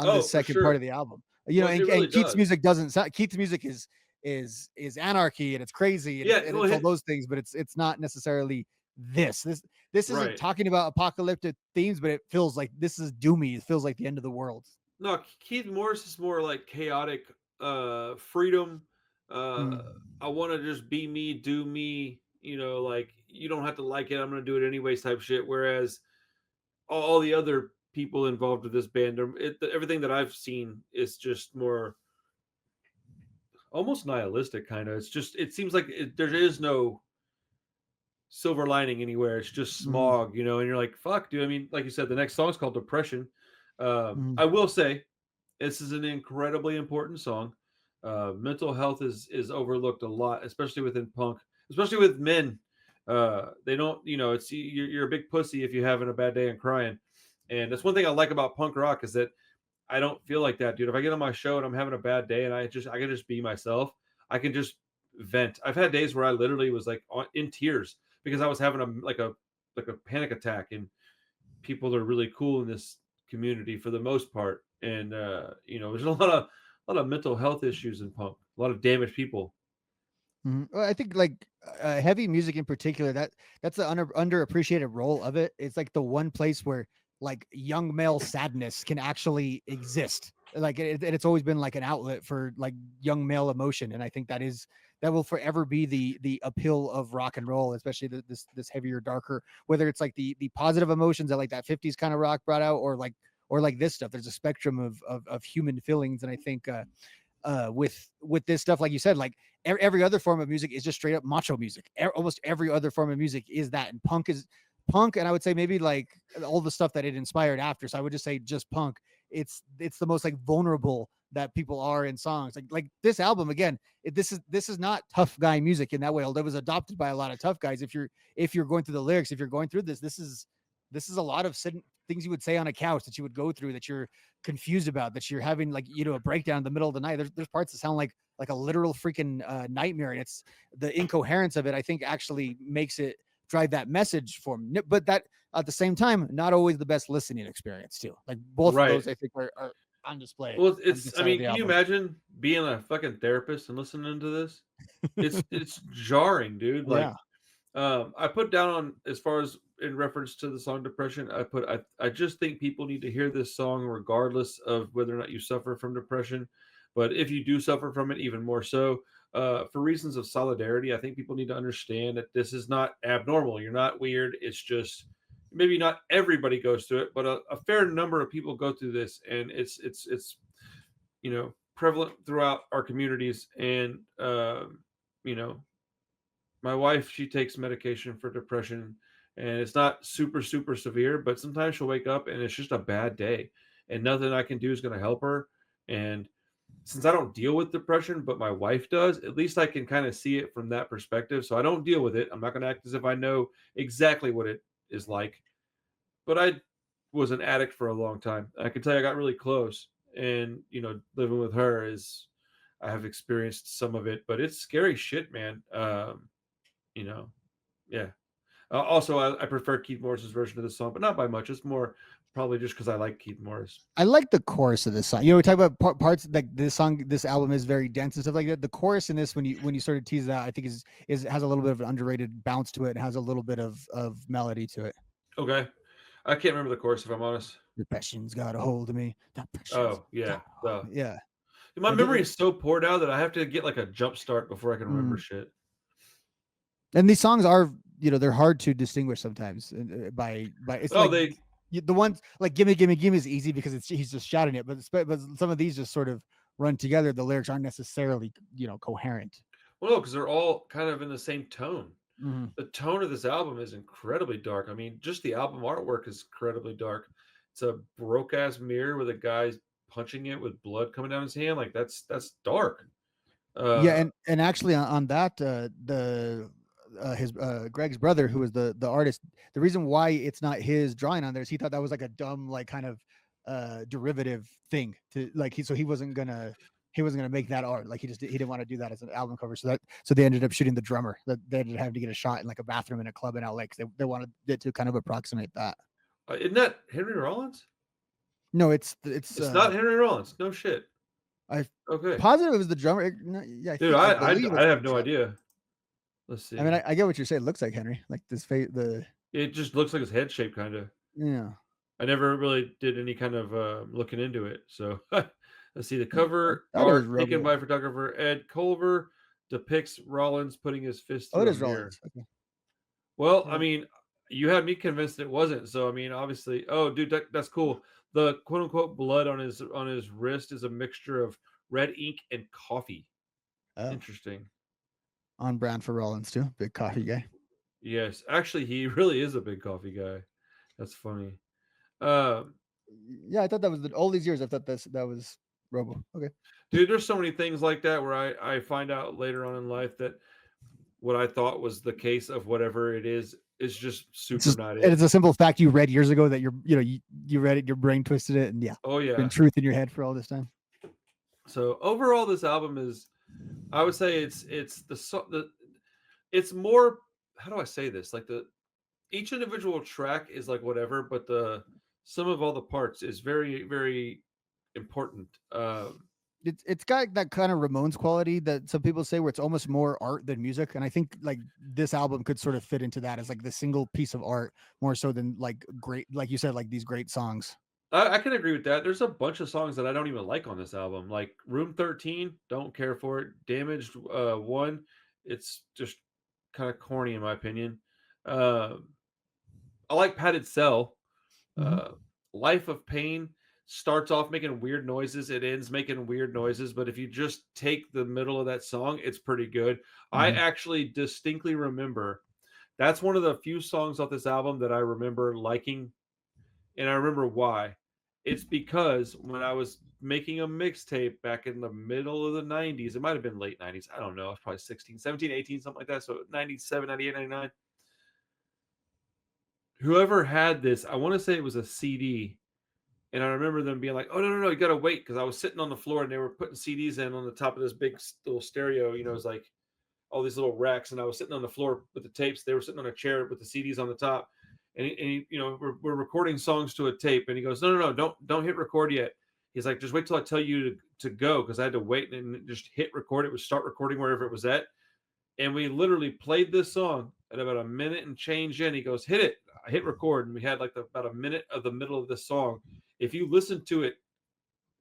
on the Oh, for second part sure. of the album. Well, it really And Keith's does. music doesn't sound Keith's music is anarchy and it's crazy Yeah, and well, it's all those things, but it's not necessarily this isn't right. talking about apocalyptic themes, but it feels like this is doomy. It feels like the end of the world. No, Keith Morris is more like chaotic, freedom. Uh, Mm, I want to just be me, do me. Like you don't have to like it. I'm gonna do it anyways, type shit. Whereas all the other people involved with this band, everything that I've seen is just more almost nihilistic, kind of. It's just it seems like there is no silver lining anywhere. It's just mhm, smog, and you're like, fuck, dude. I mean, like you said, the next song's called Depression. mhm, I will say this is an incredibly important song. Mental health is overlooked a lot, especially within punk, especially with men. They don't, it's you're a big pussy if you're having a bad day and crying. And that's one thing I like about punk rock is that I don't feel like that, dude. If I get on my show and I'm having a bad day and I can just be myself, I can just vent. I've had days where I literally was like in tears because I was having a panic attack, and people are really cool in this community for the most part. And there's a lot of mental health issues in punk, a lot of damaged people. mhm. Well, I think like heavy music in particular, that's the underappreciated role of it. It's like the one place where like young male sadness can actually exist. Like it's always been like an outlet for like young male emotion, and I think that will forever be the appeal of rock and roll, especially this heavier, darker. Whether it's like the positive emotions that like that '50s kind of rock brought out, or like this stuff. There's a spectrum of human feelings, and I think with this stuff, like you said, like every other form of music is just straight up macho music. Almost every other form of music is that, and punk is punk. And I would say maybe like all the stuff that it inspired after. So I would just say just punk. It's the most like vulnerable that people are in songs. Like this album again. This is not tough guy music in that way. Although it was adopted by a lot of tough guys. If you're going through the lyrics, if you're going through this is a lot of things you would say on a couch that you would go through that you're confused about, that you're having like a breakdown in the middle of the night. There's parts that sound like a literal freaking nightmare, and it's the incoherence of it. I think actually makes it drive that message for me. But that at the same time, not always the best listening experience too. Like both of Right. those, I think are on display Well, on it's this I side of mean, the can you album. imagine being a fucking therapist and listening to this? It's jarring, dude. Like, Yeah. I put down on as far as in reference to the song Depression, I just think people need to hear this song regardless of whether or not you suffer from depression. But if you do suffer from it, even more so, for reasons of solidarity, I think people need to understand that this is not abnormal. You're not weird. It's just maybe not everybody goes through it, but a fair number of people go through this, and it's prevalent throughout our communities. And you know, my wife, she takes medication for depression, and it's not super super severe, but sometimes she'll wake up and it's just a bad day, and nothing I can do is going to help her. And since I don't deal with depression, but my wife does, at least I can kind of see it from that perspective. So I don't deal with it. I'm not going to act as if I know exactly what it is like, but I was an addict for a long time. I can tell you I got really close, and living with her is I have experienced some of it, but it's scary shit, man. You know, yeah. Also, I prefer Keith Morris's version of the song, but not by much. It's more probably just because I like Keith Morris. I like the chorus of this song. We talk about parts like this song. This album is very dense and stuff like that. The chorus in this, when you sort of tease it out, I think is has a little bit of an underrated bounce to it, and has a little bit of melody to it. Okay, I can't remember the chorus if I'm honest. Depression's got a hold of me. Depression's Oh yeah, got a hold of me. Yeah. my And, memory it, is so poor now that I have to get like a jump start before I can remember mm, shit. and these songs are, they're hard to distinguish sometimes by it's Oh, like they the ones like gimme gimme gimme is easy because he's just shouting it, but some of these just sort of run together. The lyrics aren't necessarily coherent. well, no, because they're all kind of in the same tone. Mhm. The tone of this album is incredibly dark. I mean, just the album artwork is incredibly dark. It's a broke ass mirror with a guy punching it with blood coming down his hand. Like that's dark. Yeah, Uh, and actually on that, the his Greg's brother, who was the artist, the reason why it's not his drawing on there is he thought that was like a dumb, like kind of derivative thing to like he wasn't gonna make that art. Like he didn't want to do that as an album cover. So they ended up shooting the drummer. That they ended up having to get a shot in like a bathroom in a club in LA because they wanted it to kind of approximate that. isn't that Henry Rollins? No, it's It's not Henry Rollins. No shit. I Okay. positive it was the drummer. No, yeah, Dude, I I believe I it's the have no drummer. idea. Let's I mean, see. I get what you're saying. It looks like Henry, like this face. The It just looks like his head shape kinda. yeah, I never really did any kind of, looking into it, so let's see, the I cover thought it was art taken Robo. by photographer Ed Culver depicts Rollins putting his fist Oh, it through a is mirror. Rollins. Okay. Well, I Yeah. mean, you had me convinced it wasn't, so, I mean, obviously oh, dude, that's cool. The quote, unquote, "blood" on his wrist is a mixture of red ink and coffee. Oh, Interesting. on brand for Rollins too. Big coffee guy. Yes, actually, he really is a big coffee guy. That's funny. Um, Yeah, I thought that was all these years. I thought that was Robo. Okay. dude, there's so many things like that where I find out later on in life that what I thought was the case of whatever it is just It's super just not and it. it's a simple fact you read years ago that you read it, your brain twisted it, and yeah, Oh it's been yeah. truth in your head for all this time. So overall, this album is, I would say it's the it's more, how do I say this? Like the each individual track is like whatever, but the sum of all the parts is very very important. It's got that kind of Ramones quality that some people say where it's almost more art than music, and I think like this album could sort of fit into that as like the single piece of art more so than like great, like you said, like these great songs. I can agree with that. There's a bunch of songs that I don't even like on this album, like Room 13, don't care for it. Damaged One, it's just kind of corny in my opinion. Um I like Padded Cell. Hmm. Uh, Life of Pain starts off making weird noises, it ends making weird noises, but if you just take the middle of that song, it's pretty good. I Hmm. actually distinctly remember that's one of the few songs off this album that I remember liking, and I remember why. It's because when I was making a mixtape back in the middle of the 90s, it might have been late 90s. I don't know. I was probably 16, 17, 18, something like that. So 97, 98, 99. Whoever had this, I want to say it was a CD. And I remember them being like, "Oh no, no, no, you gotta wait," because I was sitting on the floor and they were putting CDs in on the top of this big little stereo. You know, it's like all these little racks, and I was sitting on the floor with the tapes. They were sitting on a chair with the CDs on the top, you know, we're recording songs to a tape, and he goes, "No, no, no, don't hit record yet." He's like, "Just wait till I tell you to go," because I had to wait and just hit record. It would start recording wherever it was at, and we literally played this song at about a minute and change in. He goes, "Hit it." I hit record, and we had like about a minute of the middle of this song. If you listen to it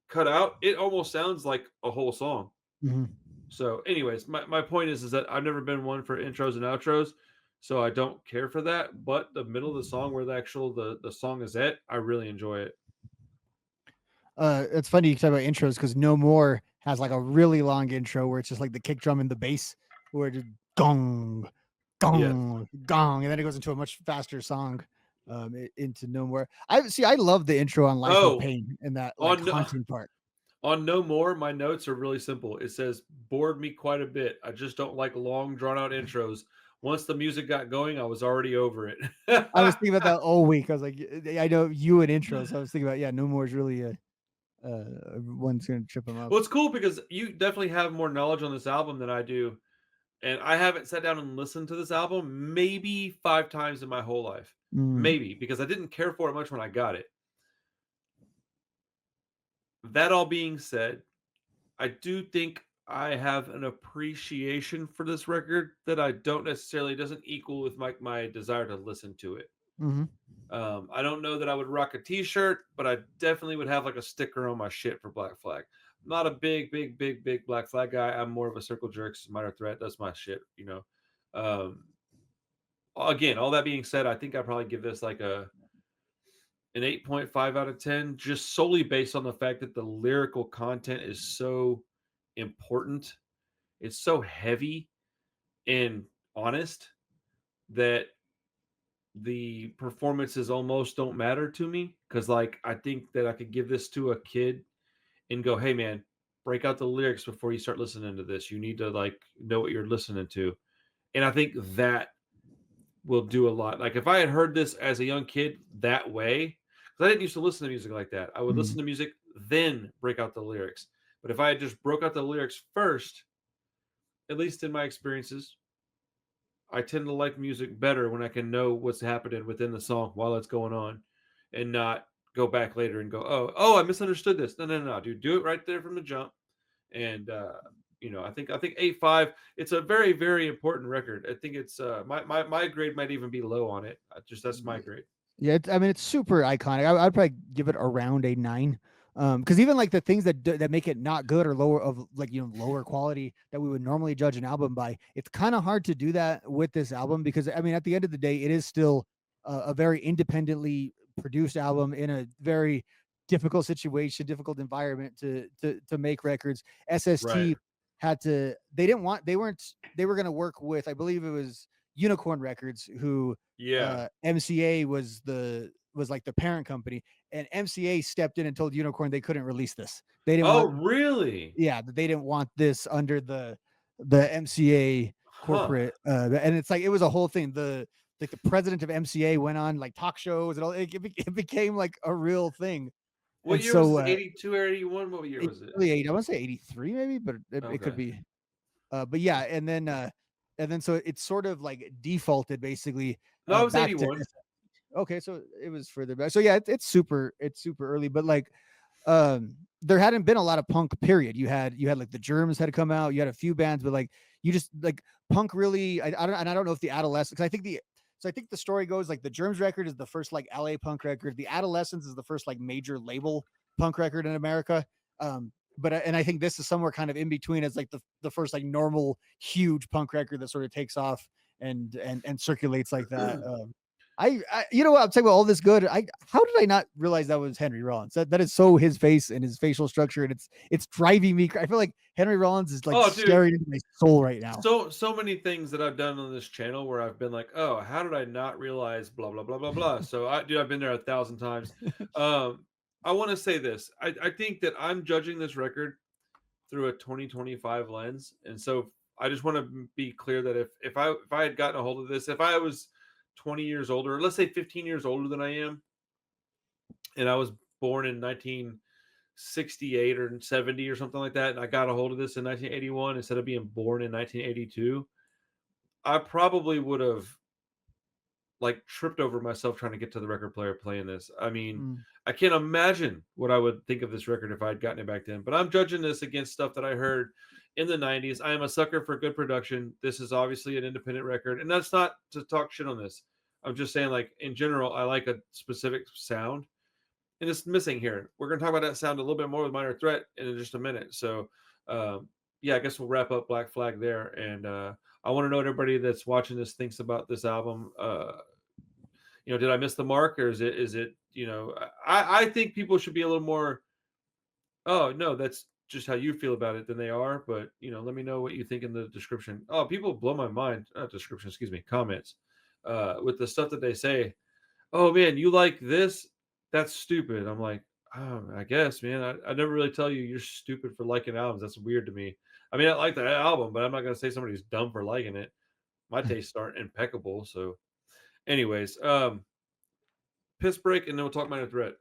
cut out, it almost sounds like a whole song. Hmm. So, anyways, my point is that I've never been one for intros and outros, so I don't care for that. But the middle of the song, where the song is at, I really enjoy it. It's funny you talk about intros because No More has like a really long intro where it's just like the kick drum and the bass, where it just gong, Yes. gong, gong, and then it goes into a much faster song, into No More. I see. I love the intro on Life of Oh, Pain and that like on no, haunting part. on no more, my notes are really simple. It says bored me quite a bit. I just don't like long drawn out intros. Once the music got going, I was already over it. I was thinking about that all week. I was like, I know you and intros. So I was thinking about, yeah, No More is really one's gonna trip him up. Well, it's cool because you definitely have more knowledge on this album than I do. And I haven't sat down and listened to this album maybe 5 times in my whole life. Mm, Maybe, because I didn't care for it much when I got it. That all being said, I do think I have an appreciation for this record that I don't necessarily doesn't equal with my desire to listen to it. hmm. I don't know that I would rock a T-shirt, but I definitely would have like a sticker on my shit for Black Flag. I'm not a big Black Flag guy. I'm more of a Circle Jerks, Minor Threat. That's my shit, you know. Um, Again, all that being said, I think I probably give this like an 8.5 out of 10, just solely based on the fact that the lyrical content is so important. It's so heavy and honest that the performances almost don't matter to me, because like I think that I could give this to a kid and go, "Hey man, break out the lyrics before you start listening to this. You need to like know what you're listening to." And I think that will do a lot. Like if I had heard this as a young kid that way, because I didn't used to listen to music like that. I would listen Mm. to music, then break out the lyrics. But if I had just broke out the lyrics first, at least in my experiences, I tend to like music better when I can know what's happening within the song while it's going on, and not go back later and go, oh, I misunderstood this. No, no, no, no, dude, do it right there from the jump. And I think 8.5. It's a very very important record. I think it's my grade might even be low on it. Just that's my grade. Yeah, I mean, it's super iconic. I'd probably give it around a 9. Because even like the things that make it not good or lower of like lower quality that we would normally judge an album by, it's kind of hard to do that with this album because I mean, at the end of the day, it is still a very independently produced album in a very difficult situation, difficult environment to make records. Right. SST had to. They didn't want. They weren't. They were going to work with. I believe it was Unicorn Records who Yeah. MCA was like the parent company, and MCA stepped in and told Unicorn they couldn't release this. They didn't Oh, want, really? yeah, they didn't want this under the MCA Huh. corporate, and it's like it was a whole thing. The president of MCA went on like talk shows and all. It became like a real thing, What and year was so this? 82 or 81? What year it was it? really eight. I want to say 83 maybe, but it could Okay. be. But yeah, and then so it sort of like defaulted basically No, it was back to. 81. Okay, so it was further back. So yeah, it's super early, but like there hadn't been a lot of punk period. You had like the Germs had come out, you had a few bands, but like you just like punk really I don't know if the Adolescents, because I think the story goes like the Germs record is the first like LA punk record. The Adolescents is the first like major label punk record in America. But and I think this is somewhere kind of in between as like the first like normal huge punk record that sort of takes off and circulates like that. You know what, I'm saying about all this good. How did I not realize that was Henry Rollins? That is so his face and his facial structure, and it's driving me. I feel like Henry Rollins is like Oh, dude, staring into my soul right now. so many things that I've done on this channel where I've been like, oh, how did I not realize blah blah blah blah blah. So I've been there 1,000 times. Um, I want to say this. I think that I'm judging this record through a 2025 lens, and so I just want to be clear that if I had gotten a hold of this, if I was 20 years older, let's say 15 years older than I am, and I was born in 1968 or 70 or something like that, and I got a hold of this in 1981 instead of being born in 1982, I probably would have like tripped over myself trying to get to the record player playing this. I mean, Mm, I can't imagine what I would think of this record if I had gotten it back then. But I'm judging this against stuff that I heard in the 90s. I am a sucker for good production. This is obviously an independent record, and that's not to talk shit on this. I'm just saying, like, in general, I like a specific sound, and it's missing here. We're going to talk about that sound a little bit more with Minor Threat in just a minute. So, yeah, I guess we'll wrap up Black Flag there. And I want to know what everybody that's watching this thinks about this album. Did I miss the mark, or is it? I think people should be a little more. Oh no, that's just how you feel about it than they are. But let me know what you think in the description. Oh, people blow my mind. Not description, excuse me, comments. With the stuff that they say. Oh man, you like this? That's stupid. I'm like, oh, I guess, man. I never really tell you you're stupid for liking albums. That's weird to me. I mean, I like the album, but I'm not gonna say somebody's dumb for liking it. My tastes aren't impeccable. So, anyways, piss break, and then we'll talk Minor Threat.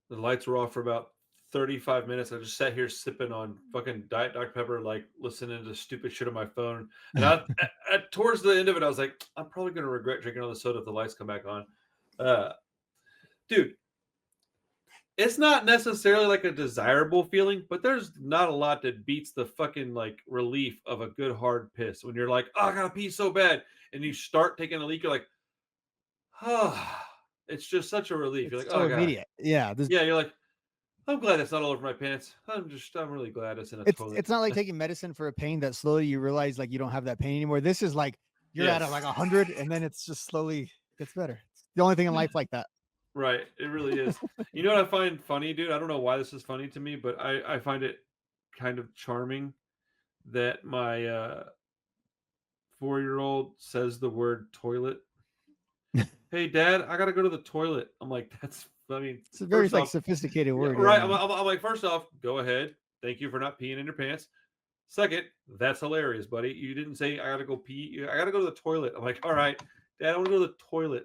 The lights were off for about 35 minutes. I just sat here sipping on fucking Diet Dr. Pepper, like listening to stupid shit on my phone. And towards the end of it, I was like, I'm probably going to regret drinking all the soda if the lights come back on. Uh, Dude, it's not necessarily like a desirable feeling, but there's not a lot that beats the fucking like relief of a good hard piss when you're like, oh, I gotta pee so bad, and you start taking a leak. You're like, it's just such a relief. You're It's like, so oh god, immediate. Yeah, this yeah. You're like, I'm glad that's not all over my pants. I'm really glad it's in a toilet. it's not like taking medicine for a pain that slowly you realize like you don't have that pain anymore. This is like you're at a, Yes, like 100, and then it's just slowly gets better. It's the only thing in life like that. right. It really is. You know what I find funny, dude? I don't know why this is funny to me, but I find it kind of charming that my 4-year-old says the word toilet. Hey, Dad, I gotta go to the toilet. I'm like, that's. I mean, It's a very first like off, sophisticated yeah, word. right. Yeah. I'm like, first off, go ahead. Thank you for not peeing in your pants. Second, that's hilarious, buddy. You didn't say I gotta go pee. I gotta go to the toilet. I'm like, all right, Dad, I want to go to the toilet.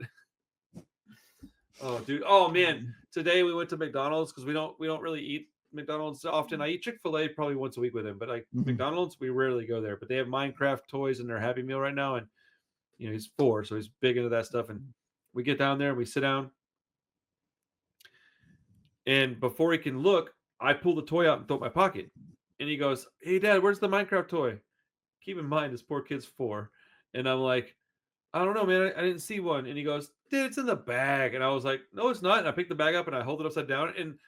Oh, dude. Oh man, Mm. today we went to McDonald's because we don't really eat McDonald's often. I eat Chick-fil-A probably once a week with him, but like Mhm. McDonald's, we rarely go there. But they have Minecraft toys in their Happy Meal right now, and he's 4, so he's big into that stuff. And we get down there, and we sit down, and before he can look, I pull the toy out and throw it in my pocket, and he goes, "Hey, Dad, where's the Minecraft toy?" Keep in mind, this poor kid's 4, and I'm like, "I don't know, man. I didn't see one." And he goes, "Dude, it's in the bag." And I was like, "No, it's not." And I picked the bag up and I hold it upside down, and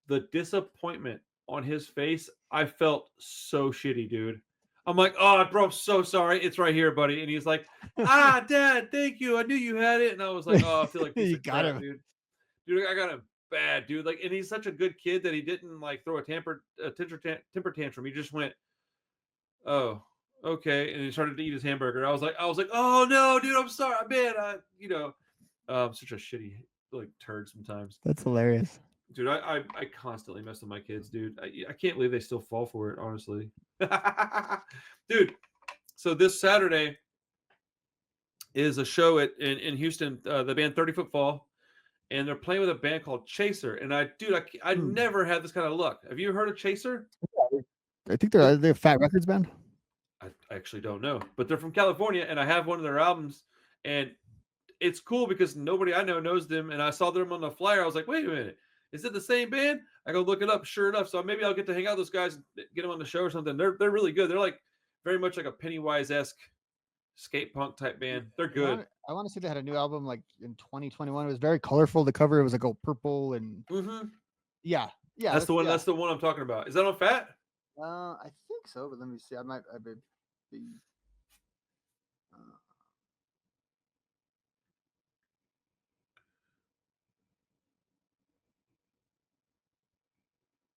the disappointment on his face, I felt so shitty, dude. I'm like, "Oh, bro, I'm so sorry. It's right here, buddy." And he's like, "Ah, Dad, thank you. I knew you had it." And I was like, "Oh, I feel like a piece You of got crap, him. dude. Dude, I got him bad, dude. Like, and he's such a good kid that he didn't like throw a temper tantrum. He just went, "Oh, okay," and he started to eat his hamburger. I was like, "Oh no, dude, I'm sorry, man. I'm such a shitty like turd sometimes, That's hilarious. dude. I constantly mess with my kids, dude. I can't believe they still fall for it, honestly, dude. So this Saturday is a show in Houston. The band 30 Foot Fall, and they're playing with a band called Chaser. And I Mm. never had this kind of luck. Have you heard of Chaser? I think They're, they're a Fat Records band. I actually don't know, but they're from California, and I have one of their albums, and it's cool because nobody I know knows them. And I saw them on the flyer. I was like, wait a minute, is it the same band? I go look it up. Sure enough, so maybe I'll get to hang out with those guys, and get them on the show or something. They're really good. They're like very much like a Pennywise esque skate punk type band. They're good. I want to say they had a new album like in 2021. It was very colorful. The cover it was like all purple and Hmm. yeah, yeah, That's the that's one. yeah. That's the one I'm talking about. Is that on Fat? I think so, but let me see. I may be. Uh,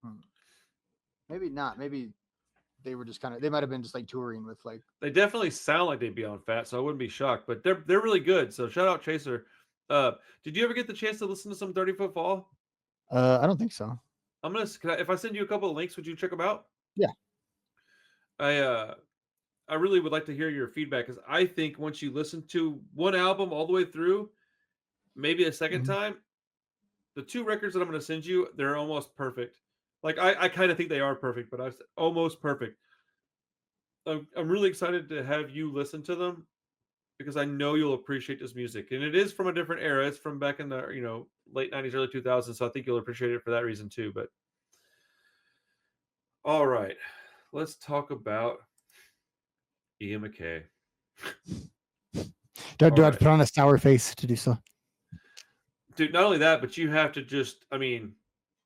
hmm. Maybe not. Maybe they were just kind of. They might have been just like touring with like. They definitely sound like they'd be on Fat, so I wouldn't be shocked. But they're really good. So shout out Chaser. Did you ever get the chance to listen to some 30 Foot Fall? I don't think so. If I send you a couple of links, would you check them out? Yeah. I uh I really would like to hear your feedback because I think once you listen to one album all the way through, maybe a second Mhm. time, the 2 records that I'm going to send you, they're almost perfect. Like I kind of think they are perfect, but almost perfect. I'm really excited to have you listen to them because I know you'll appreciate this music, and it is from a different era. It's from back in the late '90s, early 2000s. So I think you'll appreciate it for that reason too. But all right, let's talk about Ian McKay. Do All I have to right, put on a sour face to do so? dude. Not only that, but you have to just. I mean,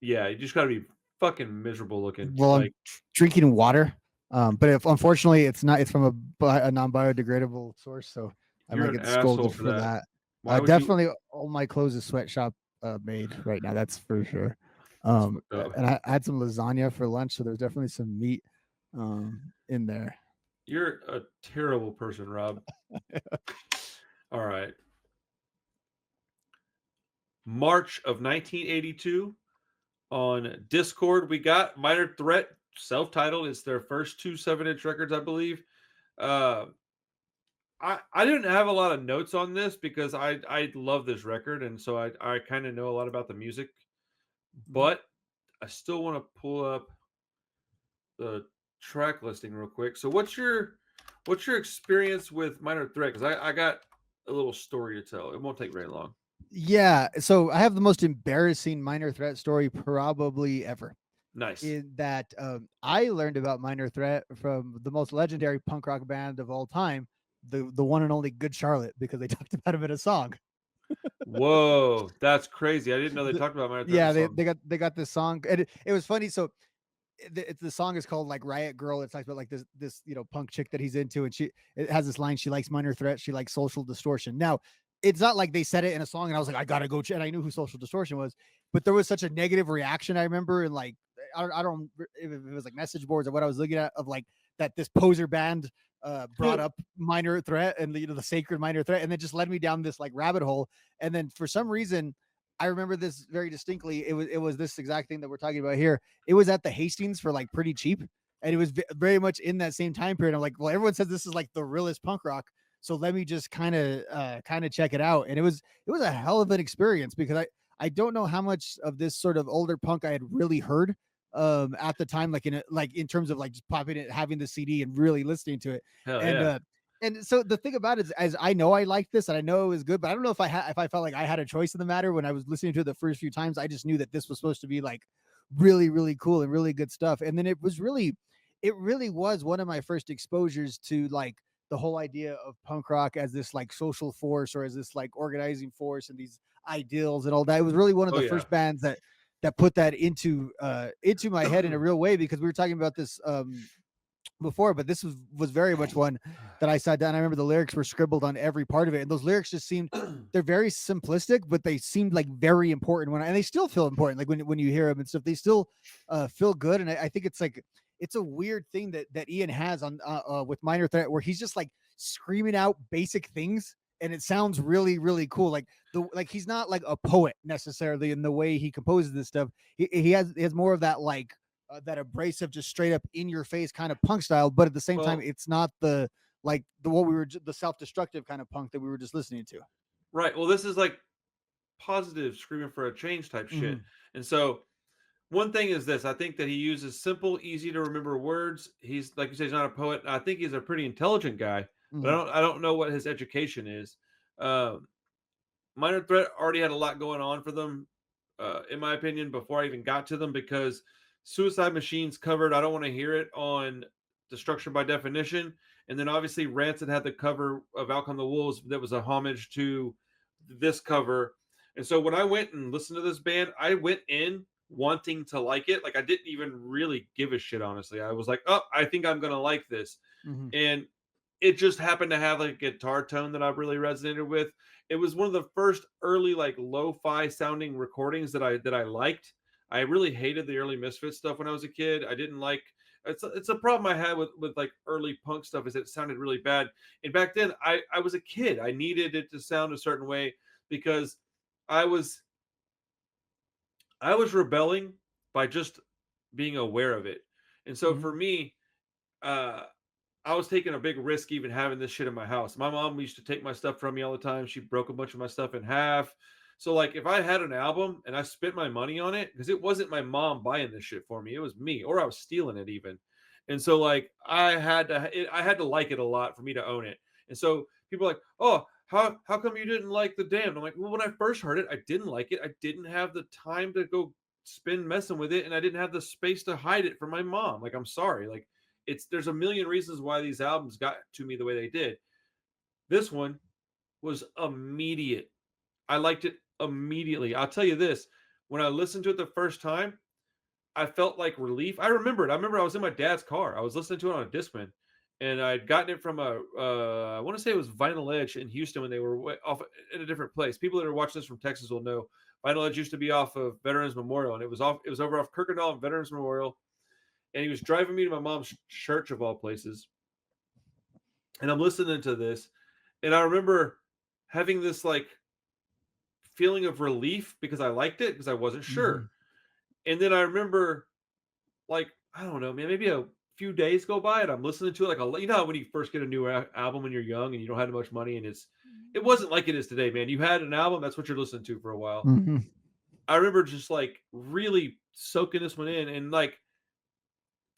yeah, you just got to be fucking miserable looking. Well, I'm Like drinking water, but if unfortunately it's not, it's from a non biodegradable source, so I you're might an get asshole scolded for for that. that. Why would you? Definitely, all my clothes is sweatshop made right now. That's for sure. That's fucked up. And I had some lasagna for lunch, so there's definitely some meat in there. You're a terrible person, Rob. All right. March of 1982 on Discord, we got Minor Threat, self-titled. It's their first 2 7-inch records, I believe. Uh, I didn't have a lot of notes on this because I love this record, and so I kind of know a lot about the music, Mhm. but I still want to pull up the track listing real quick. So what's your experience with Minor Threat? Because I got a little story to tell. It won't take very long. Yeah, so I have the most embarrassing minor threat story probably ever. Nice. In that I learned about Minor Threat from the most legendary punk rock band of all time, the one and only Good Charlotte, because they talked about him in a song. Whoa, that's crazy. I didn't know they The talked about Minor Threat in the yeah, they song. they got they got this song, and it was funny. So the song is called like Riot Girl. It talks about like this punk chick that he's into, and it has this line. She likes Minor Threat. She likes Social Distortion. Now it's not like they said it in a song, and I was like, I gotta go check. And I knew who Social Distortion was, but there was such a negative reaction. I remember, and like I don't if it was like message boards or what I was looking at of like that this poser band brought up Minor Threat and the sacred Minor Threat, and then just led me down this like rabbit hole. And then for some reason, I remember this very distinctly. It was this exact thing that we're talking about here. It was at the Hastings for like pretty cheap, and it was very much in that same time period. I'm like, well, everyone says this is like the realest punk rock, so let me just kind of check it out. And it was a hell of an experience because I don't know how much of this sort of older punk I had really heard at the time, like in terms of like just popping it, having the CD and really listening to it. Hell And yeah. so the thing about it is, as I know I liked this and I know it was good, but I don't know if I felt like I had a choice in the matter when I was listening to it the first few times. I just knew that this was supposed to be like really, really cool and really good stuff. And then it really was one of my first exposures to like the whole idea of punk rock as this like social force or as this like organizing force and these ideals and all that. It was really one of Oh the yeah. first bands that put that into my head in a real way, because we were talking about this before, but this was very much one that I sat down. I remember the lyrics were scribbled on every part of it, and those lyrics just seemed, they're very simplistic, but they seemed like very important and they still feel important. Like when you hear them and stuff, they still feel good. And I think it's like it's a weird thing that Ian has on with Minor Threat, where he's just like screaming out basic things. And it sounds really, really cool. Like he's not like a poet necessarily in the way he composes this stuff. He has more of that like that abrasive, just straight up in your face kind of punk style, but at the same time, Well, it's not the like the what we were the self destructive kind of punk that we were just listening to. right. Well, this is like positive screaming for a change type shit. Hmm. And so one thing is this: I think that he uses simple, easy to remember words. He's like you say, he's not a poet. I think he's a pretty intelligent guy, but Hmm. I don't know what his education is. Um, Minor Threat already had a lot going on for them, in my opinion, before I even got to them, because Suicide Machines covered "I Don't Want to Hear It" on Destruction by Definition, and then obviously Rancid had the cover of "Out Come the Wolves" that was a homage to this cover. And so when I went and listened to this band, I went in wanting to like it. Like I didn't even really give a shit, honestly. I was like, "Oh, I think I'm gonna like this," Hmm. and it just happened to have like a guitar tone that I really resonated with. It was one of the first early like lo-fi sounding recordings that I liked. I really hated the early Misfit stuff when I was a kid. I didn't like it's a problem I had with like early punk stuff, is it sounded really bad. And back then I was a kid. I needed it to sound a certain way because I was I was rebelling by just being aware of it. And so Hmm. for me, uh I was taking a big risk even having this shit in my house. My mom used to take my stuff from me all the time. She broke a bunch of my stuff in half. So like if I had an album and I spent my money on it, because it wasn't my mom buying this shit for me, it was me, or I was stealing it even. And so like I had to like it a lot for me to own it. And so people are like, "Oh, how come you didn't like The Damned?" I'm like, "Well, when I first heard it, I didn't like it. I didn't have the time to go spend messing with it, and I didn't have the space to hide it from my mom. Like I'm sorry. Like there's a million reasons why these albums got to me the way they did. This one was immediate. I liked it immediately. I'll tell you this: when I listened to it the first time, I felt like relief. I remember it. I remember I was in my dad's car. I was listening to it on a Discman, and I'd gotten it from a I want to say it was Vinyl Edge in Houston when they were off in a different place. People that are watching this from Texas will know Vinyl Edge used to be off of Veterans Memorial, and it was off. It was over off Kirkendall and Veterans Memorial, and he was driving me to my mom's church of all places, and I'm listening to this, and I remember having this like feeling of relief because I liked it because I wasn't Hmm. sure. And then I remember like I don't know, man, maybe a few days go by and I'm listening to it like you know how when you first get a new album when you're young and you don't have much money and it wasn't like it is today, man. You had an album, that's what you're listening to for a while. Hmm. I remember just like really soaking this one in and like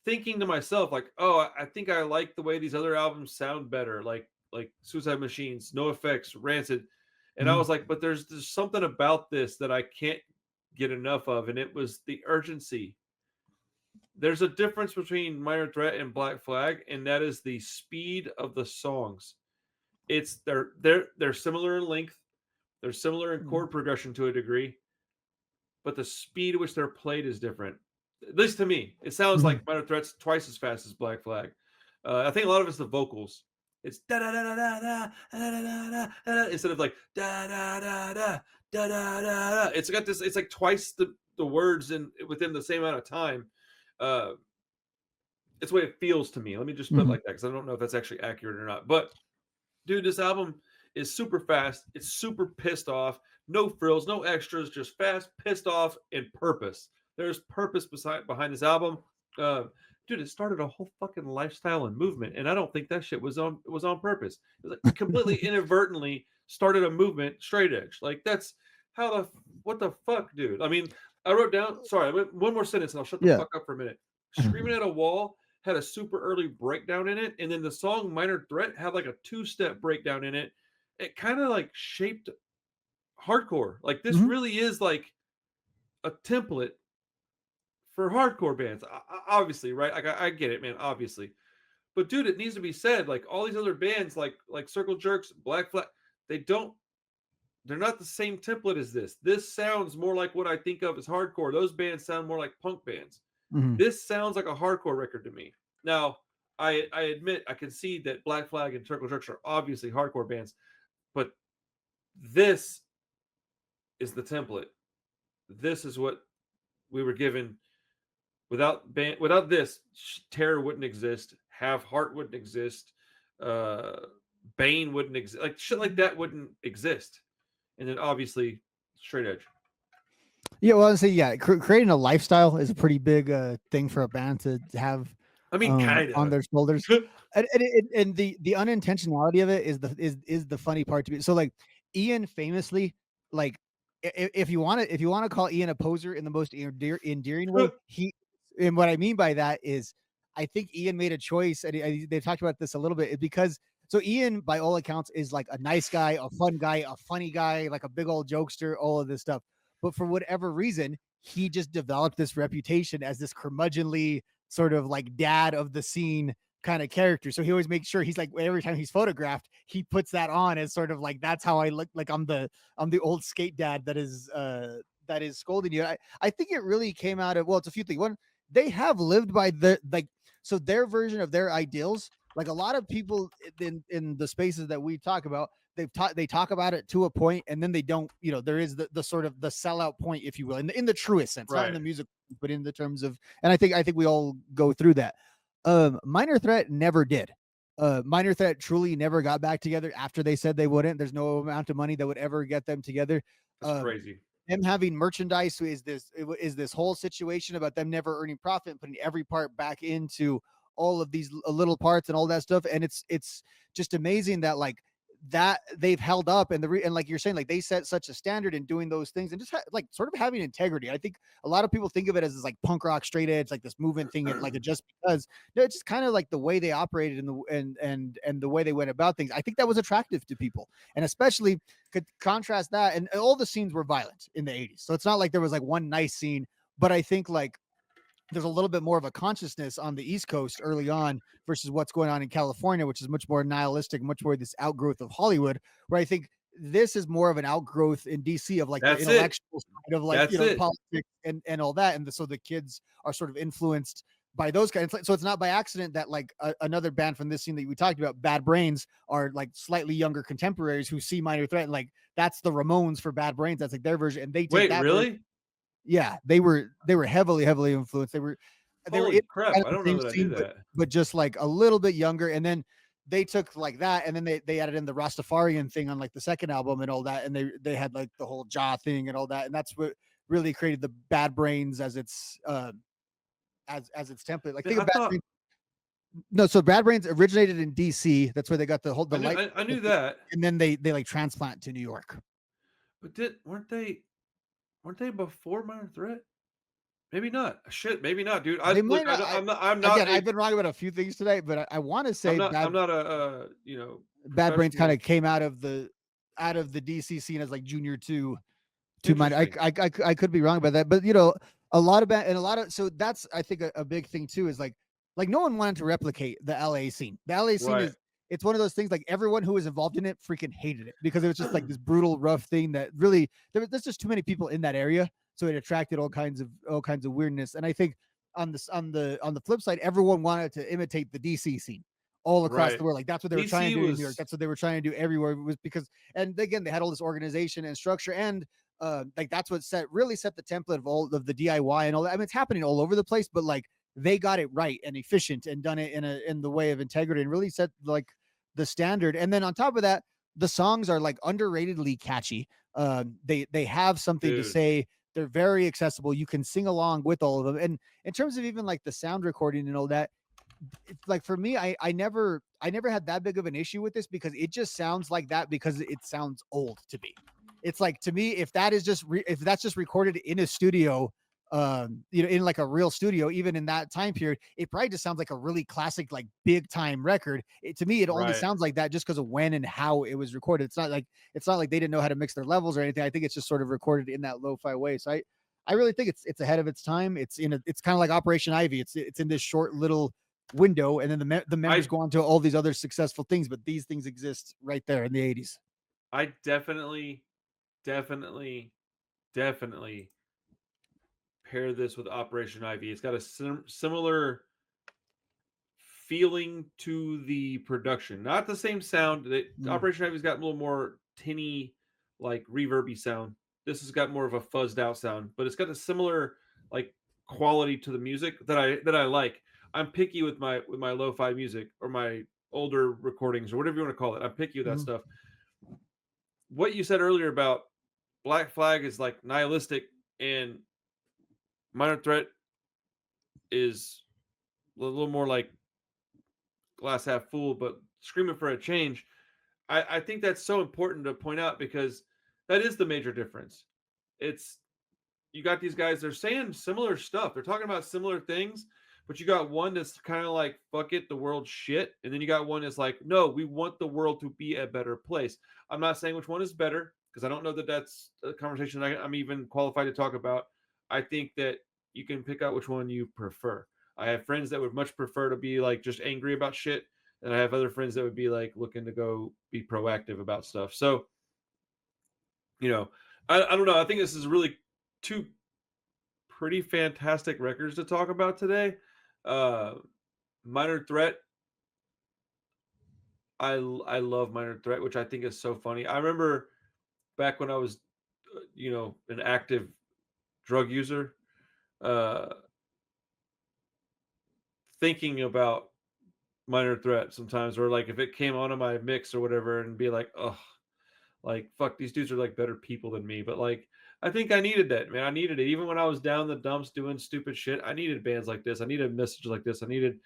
thinking to myself like, "Oh, I think I like the way these other albums sound better, like Suicide Machines, No Effects, Rancid." And I Hmm. was like, "But there's something about this that I can't get enough of," and it was the urgency. There's a difference between Minor Threat and Black Flag, and that is the speed of the songs. They're similar in length. They're similar in Mhm. chord progression to a degree, but the speed at which they're played is different. At least to me, it sounds like Mhm. Minor Threat's twice as fast as Black Flag. I think a lot of it's the vocals. It's da da da da da da da da da da instead of like da da da da da da da. It's got this. It's like twice the words in within the same amount of time. Uh, it's the way it feels to me. Let me just put it Mhm. like that because I don't know if that's actually accurate or not. But dude, this album is super fast. It's super pissed off. No frills, no extras, just fast, pissed off, and purpose. There's purpose behind this album. Uh, dude, it started a whole fucking lifestyle and movement, and I don't think that shit was on purpose. It was like completely inadvertently started a movement straight edge. Like that's how the what the fuck, dude. I mean, I wrote down. Sorry, one more sentence, and I'll shut the Yeah. fuck up for a minute. Screaming at a wall had a super early breakdown in it, and then the song Minor Threat had like a two-step breakdown in it. It kind of like shaped hardcore. Like this Mhm. really is like a template for hardcore bands. Obviously, right? Like I get it, man. Obviously, but dude, it needs to be said. Like all these other bands, like Circle Jerks, Black Flag, they don't. They're not the same template as this. This sounds more like what I think of as hardcore. Those bands sound more like punk bands. Mhm. This sounds like a hardcore record to me. Now, I admit I can see that Black Flag and Circle Jerks are obviously hardcore bands, but this is the template. This is what we were given. Without this, Terror wouldn't exist. Have Heart wouldn't exist. Uh, Bane wouldn't exist. Like shit like that wouldn't exist. And then obviously Straight Edge. Yeah, well, I say yeah, creating a lifestyle is a pretty big thing for a band to have I mean, kind on of. their shoulders, and the unintentionality of it is the funny part to me. So like Ian famously, like if you want to call Ian a poser in the most endearing way, he and what I mean by that is I think Ian made a choice, and they've talked about this a little bit, is because so Ian, by all accounts, is like a nice guy, a fun guy, a funny guy, like a big old jokester, all of this stuff. But for whatever reason, he just developed this reputation as this curmudgeonly sort of like dad of the scene kind of character. So he always makes sure he's like every time he's photographed, he puts that on as sort of like that's how I look like I'm the old skate dad that is scolding you. I think it really came out of well, it's a few things. One, they have lived by the like so their version of their ideals, like a lot of people in the spaces that we talk about, they talk about it to a point and then they don't, there is the sort of the sellout point, if you will, in the truest sense, not in Right. the music, but in the terms of, and I think we all go through that. Minor Threat never did. Minor Threat truly never got back together after they said they wouldn't. There's no amount of money that would ever get them together. That's Um, crazy. them having merchandise is this whole situation about them never earning profit and putting every part back into all of these little parts and all that stuff, and it's just amazing that like that they've held up, and and like you're saying, like they set such a standard in doing those things and just like sort of having integrity. I think a lot of people think of it as this like punk rock straight edge, like this movement thing, and like it just because no, it's just kind of like the way they operated and the way they went about things. I think that was attractive to people, and especially could contrast that, and all the scenes were violent in the 80s, so it's not like there was like one nice scene, but I think like there's a little bit more of a consciousness on the East Coast early on versus what's going on in California, which is much more nihilistic, much more this outgrowth of Hollywood, where I think this is more of an outgrowth in DC of like the That's it. intellectual side of like, That's it. politics and all that. And so the kids are sort of influenced by those kinds. So it's not by accident that like another band from this scene that we talked about, Bad Brains, are like slightly younger contemporaries who see Minor Threat and like that's the Ramones for Bad Brains. That's like their version, and they take Wait, that version. really? Yeah, they were heavily influenced. They were Holy in crap! kind of I the don't know same that I knew scene, that. but just like a little bit younger. And then they took like that, and then they added in the Rastafarian thing on like the second album and all that, and they had like the whole jaw thing and all that, and that's what really created the Bad Brains as its as its template. Like Man, think I of Bad thought Brains. No, so Bad Brains originated in DC. That's where they got the whole I the knew light, I knew that, and then they like transplant to New York. but did weren't they before Minor Threat? Maybe not. Shit, maybe not, dude. I They look. might not. I'm not Again, a I've been wrong about a few things today, but I want to say I'm Bad not a Bad Brains kind professional. of came out of the DC scene as like junior to mine. Interesting. I could be wrong about that, but a lot of and a lot of so that's I think a big thing too is like no one wanted to replicate the LA scene. The LA scene Right. it's one of those things like everyone who was involved in it freaking hated it because it was just like this brutal, rough thing that really there's just too many people in that area, so it attracted all kinds of weirdness. And I think on the flip side, everyone wanted to imitate the DC scene all across the Right. world. Like that's what they were trying DC to do in New York. was That's what they were trying to do everywhere. It was because, and again, they had all this organization and structure, and like that's what really set the template of all of the DIY and all that. I mean, it's happening all over the place, but like they got it right and efficient and done it in the way of integrity and really set like the standard. And then on top of that, the songs are like underratedly catchy. They have something to dude. say. They're very accessible. You can sing along with all of them. And in terms of even like the sound recording and all that, it's like for me, I never had that big of an issue with this because it just sounds like that because it sounds old to me. It's like to me, if that's just recorded in a studio, in like a real studio, even in that time period, it probably just sounds like a really classic, like big time record. To me, it only Right. sounds like that just because of when and how it was recorded. It's not like they didn't know how to mix their levels or anything. I think it's just sort of recorded in that lo-fi way. So I really think it's ahead of its time. It's kind of like Operation Ivy. It's in this short little window, and then the members I go on to all these other successful things, but these things exist right there in the 80s. I definitely, definitely, definitely pair this with Operation Ivy. It's got a similar feeling to the production. Not the same sound. Mm, Operation Ivy's got a little more tinny, like reverby sound. This has got more of a fuzzed out sound, but it's got a similar like quality to the music that I like. I'm picky with my lo-fi music or my older recordings or whatever you want to call it. I'm picky with that mm, stuff. What you said earlier about Black Flag is like nihilistic and Minor Threat is a little more like glass half full, but screaming for a change. I think that's so important to point out because that is the major difference. It's you got these guys, they're saying similar stuff. They're talking about similar things, but you got one that's kind of like, fuck it, the world's shit. And then you got one that's like, no, we want the world to be a better place. I'm not saying which one is better because I don't know that that's a conversation I'm even qualified to talk about. I think that you can pick out which one you prefer. I have friends that would much prefer to be like just angry about shit. And I have other friends that would be like looking to go be proactive about stuff. So, I don't know. I think this is really two pretty fantastic records to talk about today. Uh, Minor Threat, I love Minor Threat, which I think is so funny. I remember back when I was, an active drug user, uh, thinking about Minor Threat sometimes, or like if it came onto my mix or whatever, and be like, oh, like fuck, these dudes are like better people than me. But like, I think I needed that, man. I needed it, even when I was down the dumps doing stupid shit. I needed bands like this. I needed messages like this. I needed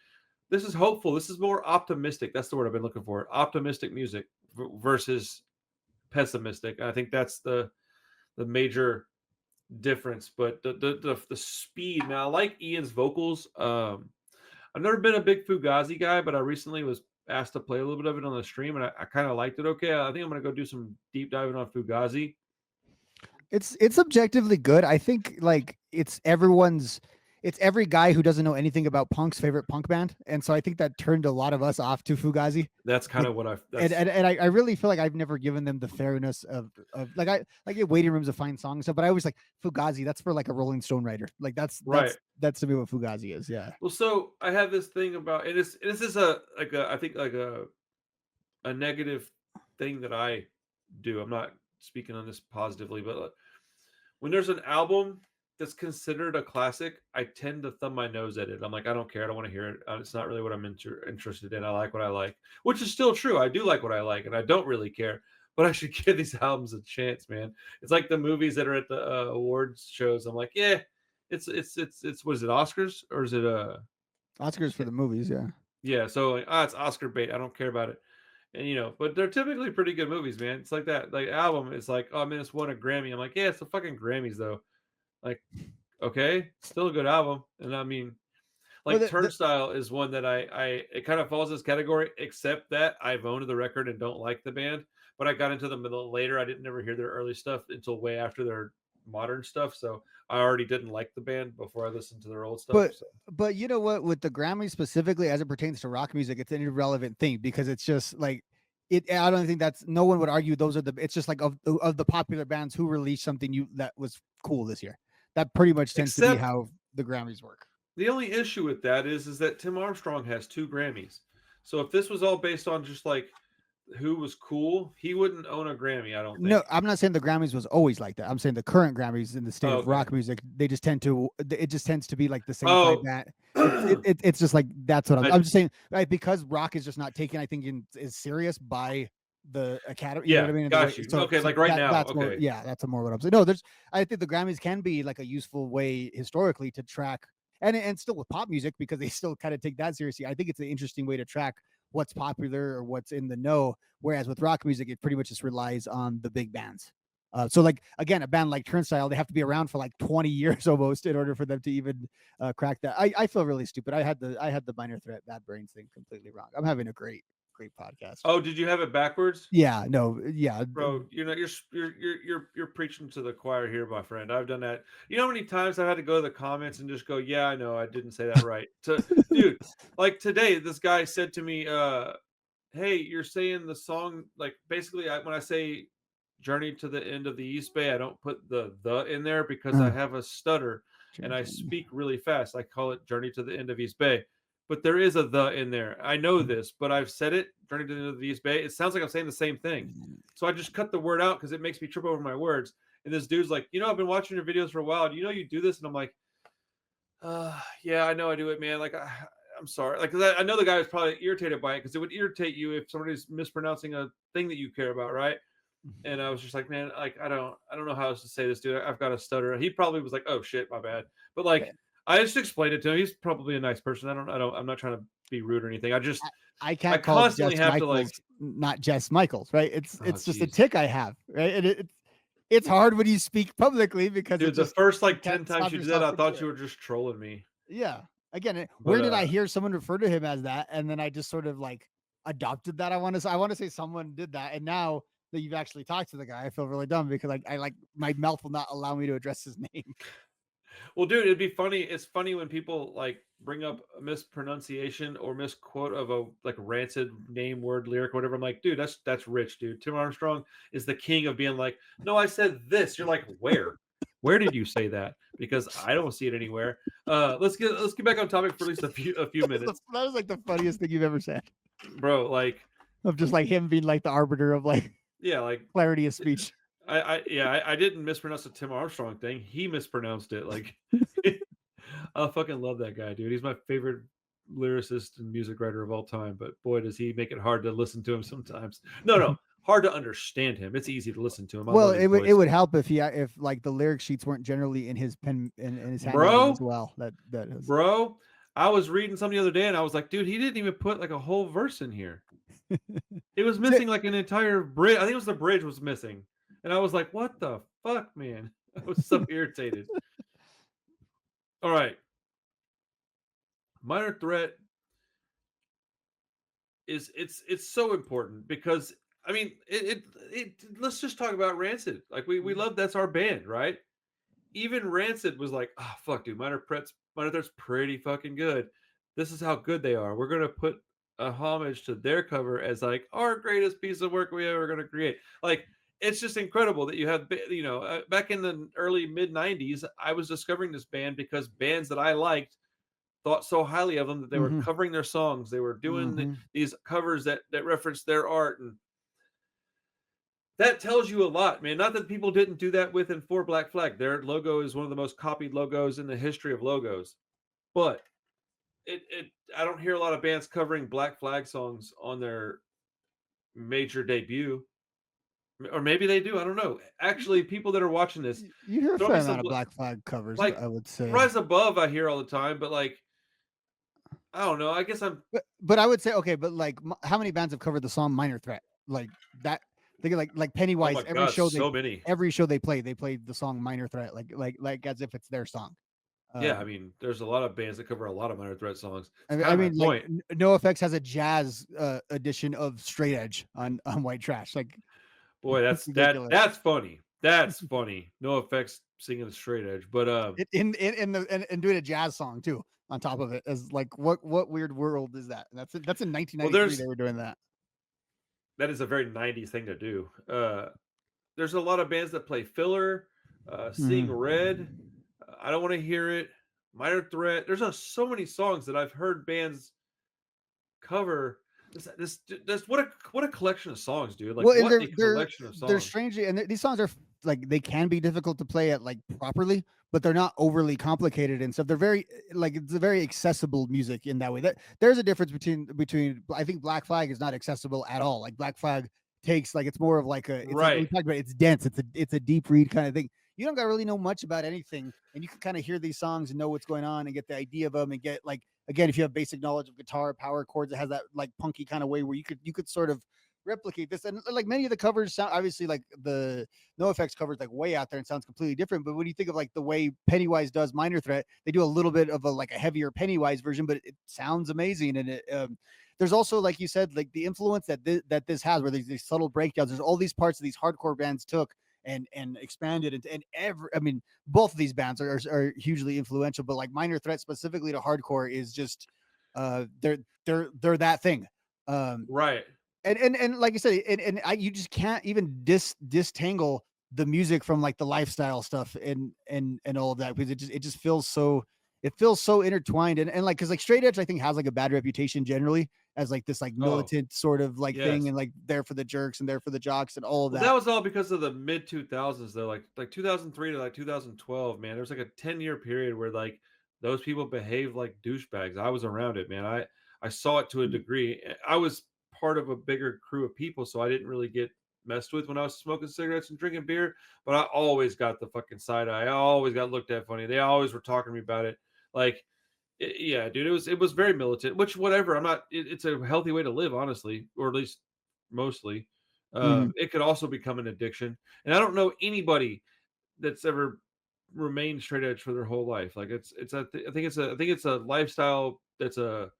this is hopeful. This is more optimistic. That's the word I've been looking for. Optimistic music versus pessimistic. I think that's the major difference. But the speed. Now I like Ian's vocals. I've never been a big Fugazi guy, but I recently was asked to play a little bit of it on the stream, and I kind of liked it. Okay, I think I'm gonna go do some deep diving on Fugazi. it's objectively good. I think like it's every guy who doesn't know anything about punk's favorite punk band, and so I think that turned a lot of us off to Fugazi. That's kind Be- of what I. and That's and, and I really feel like I've never given them the fairness of like I get waiting rooms of fine songs and stuff, but I always like Fugazi. That's for like a Rolling Stone writer. Like that's right. that's that's to me what Fugazi is. Yeah. Well, so I have this thing about, and this is a like a I think like a negative thing that I do. I'm not speaking on this positively, but when there's an album that's considered a classic, I tend to thumb my nose at it. I'm like, I don't care. I don't want to hear it. It's not really what I'm interested in. I like what I like, which is still true. I do like what I like, and I don't really care. But I should give these albums a chance, man. It's like the movies that are at the awards shows. I'm like, yeah, it's what is it, Oscars or is it Oscars for the movies. Yeah. yeah? So like, it's Oscar bait. I don't care about it. And but they're typically pretty good movies, man. It's like that. Like album, it's like, oh man, it's won a Grammy. I'm like, yeah, it's the fucking Grammys though. Like, okay, still a good album. And I mean, Well, like Turnstile is one that I it kind of falls this category, except that I've owned the record and don't like the band. But I got into them a little later. I didn't never hear their early stuff until way after their modern stuff. So I already didn't like the band before I listened to their old stuff. But So but you know what? With the Grammys specifically, as it pertains to rock music, it's an irrelevant thing because it's just like it. I don't think that's no one would argue those are the. It's just like of the popular bands who released something you that was cool this year. That pretty much tends to be except how the Grammys work. the only issue with that is that Tim Armstrong has 2 Grammys. So if this was all based on just like who was cool, he wouldn't own a Grammy, I don't No, think. I'm not saying the Grammys was always like that. I'm saying the current Grammys in the state Oh, of okay. rock music, they just tend to. It just tends to be like the same five Oh, band. It's just like that's what I'm I just saying. Right, because rock is just not taken, I think, is serious by the academy. You know what yeah, I mean? The way got you. so Okay, so like right now. that's more Okay. yeah, that's more what I'm saying. No, there's I think the Grammys can be like a useful way historically to track and still with pop music because they still kind of take that seriously. I think it's an interesting way to track what's popular or what's in the know. Whereas with rock music, it pretty much just relies on the big bands. So like again, a band like Turnstile, they have to be around for like 20 years almost in order for them to even crack that. I feel really stupid. I had the Minor Threat Bad Brains thing completely wrong. I'm having a great podcast. Oh, did you have it backwards? Yeah, no, yeah. Bro, you know you're preaching to the choir here, my friend. I've done that. You know how many times I've had to go to the comments and just go, "Yeah, I know, I didn't say that right." To dude, like today, this guy said to me, "Hey, you're saying the song like basically when I say Journey to the End of the East Bay, I don't put the in there because I Uh, have a stutter and I Journey. speak really fast. I call it Journey to the End of East Bay." But there is a the in there. I know this, but I've said it, Journey to the End of the East Bay. It sounds like I'm saying the same thing. So I just cut the word out because it makes me trip over my words. And this dude's like, I've been watching your videos for a while. Do you know you do this? And I'm like, yeah, I know I do it, man. Like, I'm sorry. Like, 'cause I know the guy was probably irritated by it because it would irritate you if somebody's mispronouncing a thing that you care about, right? And I was just like, man, like, I don't know how else to say this, dude. I've got a stutter. He probably was like, oh shit, my bad. But like, I just explained it to him. He's probably a nice person. I'm not trying to be rude or anything. I I can't call constantly Jess have to like, Michaels not Jess Michaels, right? It's oh, it's just a jeez. tick I have, right? And it's hard when you speak publicly because it Dude, the just first you like 10 can't times stop you did that, yourself I from doing thought it. you were just trolling me. Yeah. Again, But where did I hear someone refer to him as that? And then I just sort of like adopted that. I want to say someone did that. And now that you've actually talked to the guy, I feel really dumb because I like my mouth will not allow me to address his name. well, dude, it'd be funny. It's funny when people like bring up a mispronunciation or misquote of a like rancid name, word, lyric, whatever. I'm like, dude, that's rich, dude. Tim Armstrong is the king of being like, no, I said this. You're like, where? Where did you say that? Because I don't see it anywhere. Let's get back on topic for at least a few minutes, That was like the funniest thing you've ever said. bro. Like, Of just like him being like the arbiter of like yeah, like clarity of speech. I didn't mispronounce the Tim Armstrong thing. He mispronounced it. Like, I fucking love that guy, dude. He's my favorite lyricist and music writer of all time. But boy, does he make it hard to listen to him sometimes. No, no, hard to understand him. It's easy to listen to him. I Well, love his it voice, would help if like the lyric sheets weren't generally in his pen in his handwriting as bro. well. That is Bro, I was reading something the other day, and I was like, dude, he didn't even put like a whole verse in here. It was Ti- missing like an entire bridge. I think it was the bridge was missing, and I was like, what the fuck, man? I was so irritated. All right, minor threat is it's so important because I mean let's just talk about Rancid. Like we love that's our band, right? Even Rancid was like, oh fuck, dude, minor threat's pretty fucking good. This is how good they are. We're gonna put a homage to their cover as like our greatest piece of work we ever gonna create. Like it's just incredible that you have back in the early mid 90s I was discovering this band because bands that I liked thought so highly of them that they were Mhm, covering their songs. They were doing mhm. these covers that reference their art, and that tells you a lot, man. Not that people didn't do that with and for Black Flag. Their logo is one of the most copied logos in the history of logos. But it I don't hear a lot of bands covering Black Flag songs on their major debut, or maybe they do. I don't know. Actually, people that are watching this, You hear a throw me fair some amount of Black Flag covers, like I would say. Rise Above. I hear all the time, but like I don't know. I guess I'm. But I would say okay, but like how many bands have covered the song Minor Threat? Like that think of like Oh my Pennywise, god, so many. every show they played the song Minor Threat like as if it's their song. Yeah, I Um mean, there's a lot of bands that cover a lot of Minor Threat songs. It's I kind of my mean, like point. NoFX has a jazz edition of Straight Edge on White Trash. Like Boy, it's that's ridiculous. that's funny. That's funny. No effects singing a straight edge, but In doing a jazz song too on top of it as like what weird world is that? That's in well, 1993 they were doing that. that is a very 90s thing to do. There's a lot of bands that play filler, Seeing Mhm. Red, I Don't Wanna Hear It, Minor Threat. There's so many songs that I've heard bands cover. This what a collection of songs, dude. Like, Well, and what they're a they're collection of they're songs. strangely and these songs are like they can be difficult to play at like properly, but they're not overly complicated and stuff. They're very like it's a very accessible music in that way. That there's a difference between I think Black Flag is not accessible at all. Like Black Flag takes like it's more of like a it's like we Right, talked about it's dense. It's a deep read kind of thing. You don't got to really know much about anything, and you can kind of hear these songs and know what's going on and get the idea of them and get like again if you have basic knowledge of guitar, power chords, it has that like punky kind of way where you could sort of replicate this. And like many of the covers sound obviously like the No Effects covers like way out there and sounds completely different. But when you think of like the way Pennywise does Minor Threat, they do a little bit of a like a heavier Pennywise version, but it sounds amazing. And there's also like you said, like the influence that this has, where there's these subtle breakdowns. There's all these parts that these hardcore bands took and expanded and every I mean both of these bands are hugely influential, but like Minor Threat specifically to hardcore is just they're that thing. Um, right. and like I said, you just can't even distangle the music from like the lifestyle stuff and all of that because it just feels so intertwined and like because like straight edge I think has like a bad reputation generally as like this like Oh, militant sort of like thing yes. and like there for the jerks and there for the jocks and all of Well, that that. was all because of the mid 2000s though, like 2003 to like 2012, man. There was like a 10-year period where like those people behaved like douchebags. I was around it, man. I saw it to a Mhm, degree. I was part of a bigger crew of people, so I didn't really get messed with when I was smoking cigarettes and drinking beer, but I always got the fucking side eye. I always got looked at funny. They always were talking to me about it. Like yeah, dude, it was very militant, which whatever. I'm not it's a healthy way to live, honestly, or at least mostly. mhm, It could also become an addiction. And I don't know anybody that's ever remained straight edge for their whole life. Like I think it's a lifestyle that's a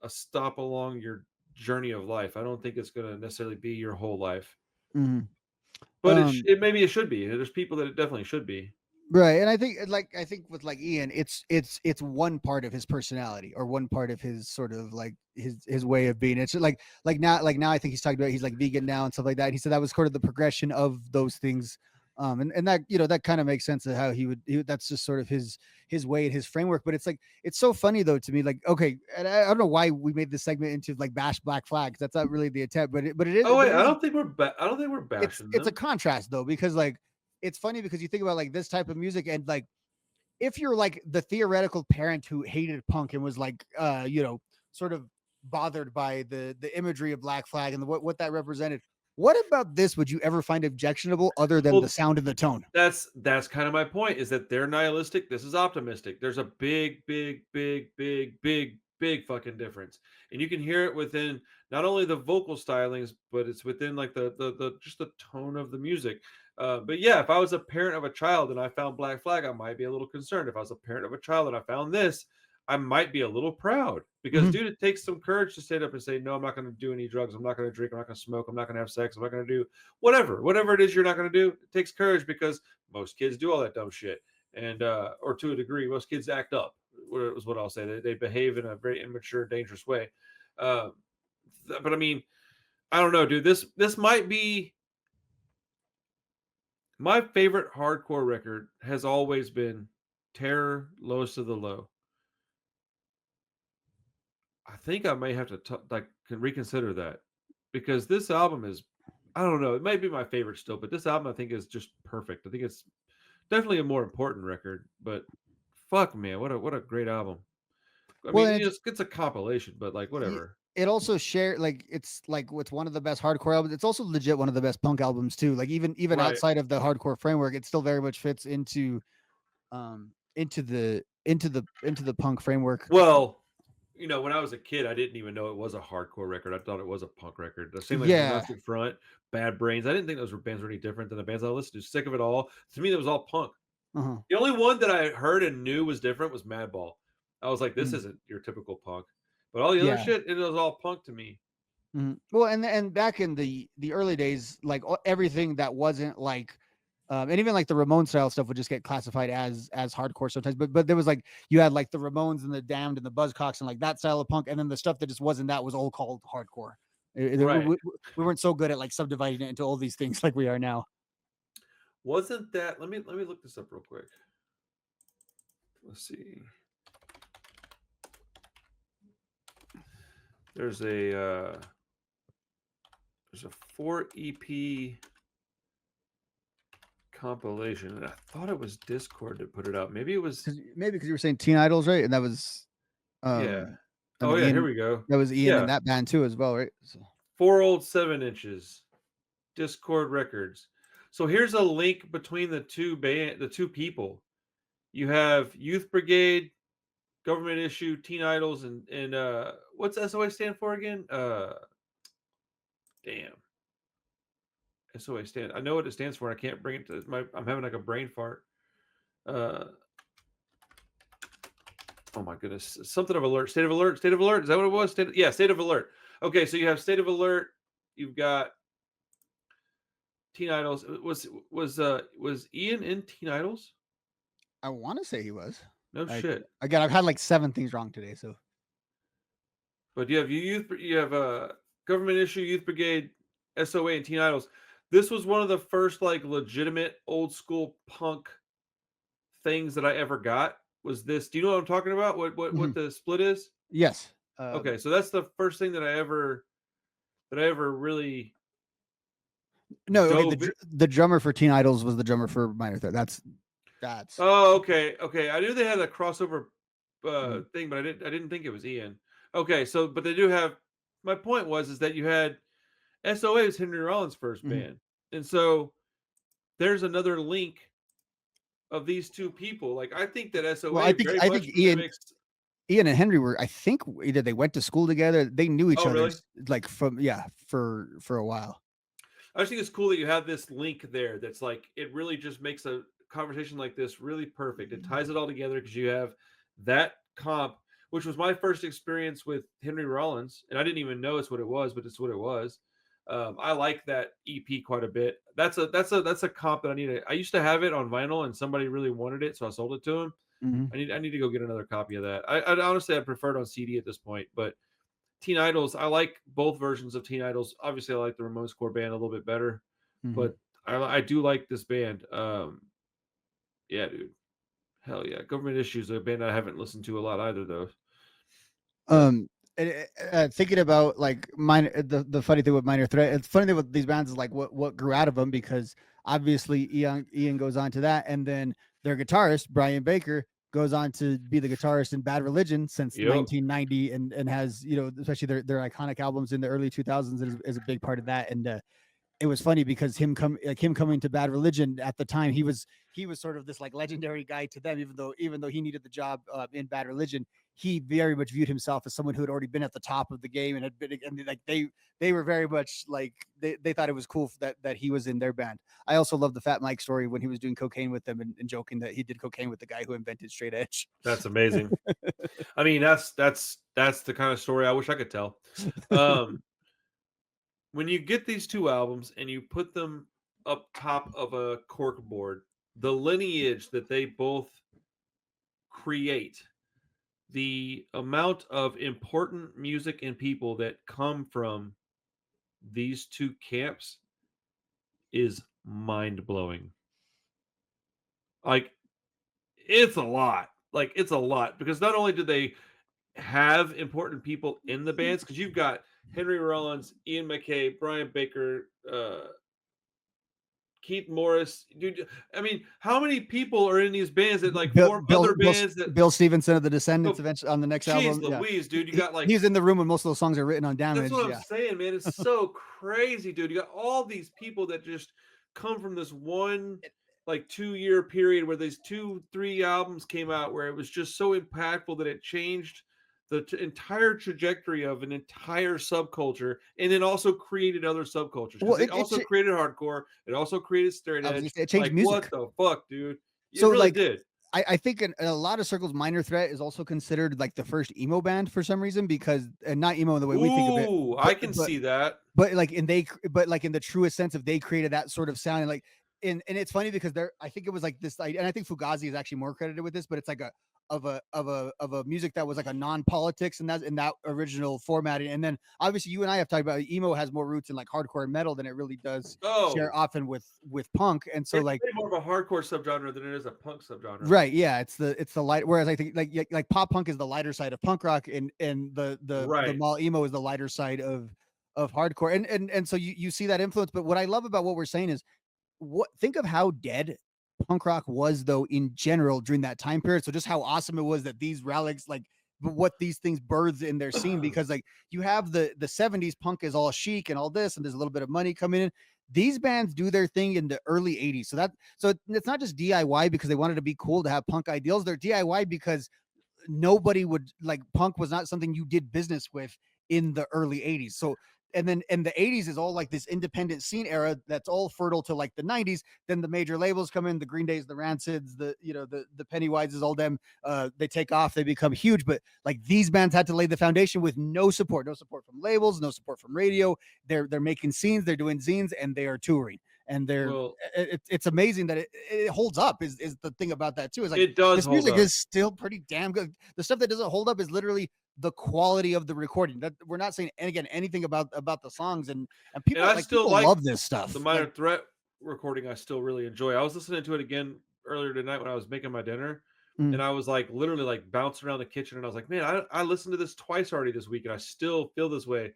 stop along your journey of life. I don't think it's going to necessarily be your whole life. mhm. But it maybe it should be. There's people that it definitely should be. Right, and I think with like Ian, it's one part of his personality or one part of his sort of like his way of being. It's like now I think he's talking about he's like vegan now and stuff like that. And he said that was sort of the progression of those things, and that that kind of makes sense of how that's just sort of his way and his framework. But it's like it's so funny though to me. Like okay, and I don't know why we made this segment into like bash Black Flags. That's not really the intent, but it Oh is wait, there is I don't think we're bashing it's a them. contrast though because like it's funny because you think about like this type of music and like if you're like the theoretical parent who hated punk and was like sort of bothered by the imagery of Black Flag and what that represented, what about this would you ever find objectionable other than the Well, sound and the tone? that's kind of my point is that they're nihilistic, this is optimistic. There's a big fucking difference. And you can hear it within not only the vocal stylings, but it's within like the just the tone of the music. But yeah, if I was a parent of a child and I found Black Flag, I might be a little concerned. If I was a parent of a child and I found this, I might be a little proud because, Mhm, dude, it takes some courage to stand up and say, no, I'm not going to do any drugs. I'm not going to drink. I'm not going to smoke. I'm not going to have sex. I'm not going to do whatever it is you're not going to do. It takes courage because most kids do all that dumb shit. And, or to a degree, most kids act up, was what I'll say. They behave in a very immature, dangerous way. Uh, but I mean, I don't know, dude. This might be my favorite hardcore record has always been Terror, Lowest of the Low. I think I may have to reconsider that because this album is I don't know, it might be my favorite still, but this album I think is just perfect. I think it's definitely a more important record, but fuck man, what a great album. I well mean, and it's a compilation, but like whatever. it also share like it's one of the best hardcore albums. It's also legit one of the best punk albums too. Like even Right. outside of the hardcore framework, it still very much fits into the punk framework. Well, when I was a kid, I didn't even know it was a hardcore record. I thought it was a punk record. The same like Yeah. Agnostic Front, Bad Brains. I didn't think those were bands were any different than the bands I listened to. Sick of It All. To me, that was all punk. Uh-huh. The only one that I heard and knew was different was Madball. I was like, this Mhm. isn't your typical punk. But all the other Yeah. shit, it was all punk to me. Mhm. Well, and back in the early days, like everything that wasn't like And even like the Ramon style stuff would just get classified as hardcore sometimes. But there was like you had like the Ramones and the Damned and the Buzzcocks and like that style of punk, and then the stuff that just wasn't that was all called hardcore. Right. We weren't so good at like subdividing it into all these things like we are now. Wasn't that let me look this up real quick. Let's see. There's a there's a 4 EP compilation, and I thought it was Discord that put it out. Maybe it was Because maybe because you were saying Teen Idols, right? And that was yeah. um I Oh mean yeah, here Ian we go. that was Ian in Yeah. that band too as well, right? So, 4 old 7 inches. Discord Records. So here's a link between the two people. You have Youth Brigade, Government Issue, Teen Idols, and what's SOA stand for again? Damn. SOA stand. I know what it stands for. I can't bring it to my. I'm having like a brain fart. Uh, oh my goodness. Something of alert. State of alert. State of alert. Is that what it was? Yeah, state of alert. Okay, so you have state of alert. You've got Teen Idols. Was Ian in Teen Idols? I want to say he was. No Like shit. again, I've had like 7 things wrong today, so But you have Government Issue, Youth Brigade, SOA, and Teen Idols. This was one of the first like legitimate old school punk things that I ever got. Was this? Do you know what I'm talking about? What mhm. the split is? Yes. Okay, so that's the first thing that I ever really No, okay. dove. The drummer for Teen Idols was the drummer for Minor Threat. That's Oh, okay, okay. I knew they had a crossover mhm, thing, but I didn't think it was Ian. Okay, so but they do have. My point was is that you had SOA was Henry Rollins' first mhm. band, and so there's another link of these two people. Like I think that Well, SOA very I think much mimics. Ian and Henry were, I think, either they went to school together. They knew each Oh, really? other's like from yeah for a while. I just think it's cool that you have this link there. That's like it really just makes a conversation like this really perfect. It ties it all together because you have that comp, which was my first experience with Henry Rollins, and I didn't even know it's what it was, but it's what it was. I like that EP quite a bit. That's a comp that I need to. I used to have it on vinyl, and somebody really wanted it, so I sold it to him. Mhm. I need to go get another copy of that. I honestly I prefer it on CD at this point, but Teen Idols, I like both versions of Teen Idols. Obviously, I like the Ramones core band a little bit better, Mhm. but I do like this band. Yeah, dude, hell yeah. Government Issues, a band I haven't listened to a lot either, though. But Um, Thinking about like the funny thing with Minor Threat, it's funny thing with these bands is like what grew out of them because obviously Ian goes on to that, and then their guitarist Brian Baker goes on to be the guitarist in Bad Religion since yep, 1990, and has especially their iconic albums in the early 2000s is a big part of that, and it was funny because him coming to Bad Religion at the time, he was sort of this like legendary guy to them, even though he needed the job in Bad Religion, he very much viewed himself as someone who had already been at the top of the game and had been, and like they were very much like they thought it was cool that he was in their band. I also love the Fat Mike story when he was doing cocaine with them and joking that he did cocaine with the guy who invented straight edge. that's amazing. I mean, that's the kind of story I wish I could tell. Um, when you get these two albums and you put them up top of a cork board, the lineage that they both create, the amount of important music and people that come from these two camps is mind blowing. Like it's a lot. Like it's a lot because not only did they have important people in the bands, because you've got Henry Rollins, Ian MacKaye, Brian Baker, Keith Morris, dude. I mean, how many people are in these bands that like Bill form Bill other Bill, bands that? Bill Stevenson of the Descendants Oh, eventually on the next jeez, album. Yeah, Louise, dude. You got like he's in the room when most of those songs are written on that's what Damaged. I'm Yeah. saying, man. It's so crazy, dude. You got all these people that just come from this one like 2 year period where these 3 albums came out where it was just so impactful that it changed the entire trajectory of an entire subculture and then also created other subcultures Well, because it also created hardcore. It also created straight I was gonna edge. say it changed Like, what music. the fuck, dude? It So really like did. I think in a lot of circles, Minor Threat is also considered like the first emo band for some reason because and not emo in the way we think of it, Ooh, I can see that. but like in the truest sense of they created that sort of sound and like and it's funny because there, I think it was like this, and I think Fugazi is actually more credited with this, but it's like a of a music that was like a non-politics and that in that original formatting. And then obviously you and I have talked about emo has more roots in like hardcore and metal than it really does share Oh, often with punk. And so it's like way more of a hardcore subgenre than it is a punk subgenre. right, yeah, it's the light. Whereas I think like pop punk is the lighter side of punk rock, and the Right. mall emo is the lighter side of hardcore. And so you see that influence. But what I love about what we're saying is what think of how dead punk rock was though in general during that time period. So just how awesome it was that these relics like what these things birthed in their scene, because like you have the 70s punk is all chic and all this and there's a little bit of money coming in. These bands do their thing in the early 80s. So it's not just DIY because they wanted to be cool to have punk ideals. They're DIY because nobody would like punk was not something you did business with in the early 80s. So and the 80s is all like this independent scene era that's all fertile to like the 90s. Then the major labels come in, the Green Days, the Rancids, the the Pennywises, all them they take off, they become huge. But like these bands had to lay the foundation with no support from labels, no support from radio. They're making scenes, they're doing zines, and they are touring. And Well, it's amazing that it holds up is the thing about that too. Is like it does this hold music up. is still pretty damn good. The stuff that doesn't hold up is literally the quality of the recording. That we're not saying and again anything about the songs and And I still people like love this the stuff. Like Minor Threat recording. I still really enjoy. I was listening to it again earlier tonight when I was making my dinner, mm, and I was like literally like bouncing around the kitchen, and I was like, man, I listened to this twice already this week, and I still feel this way.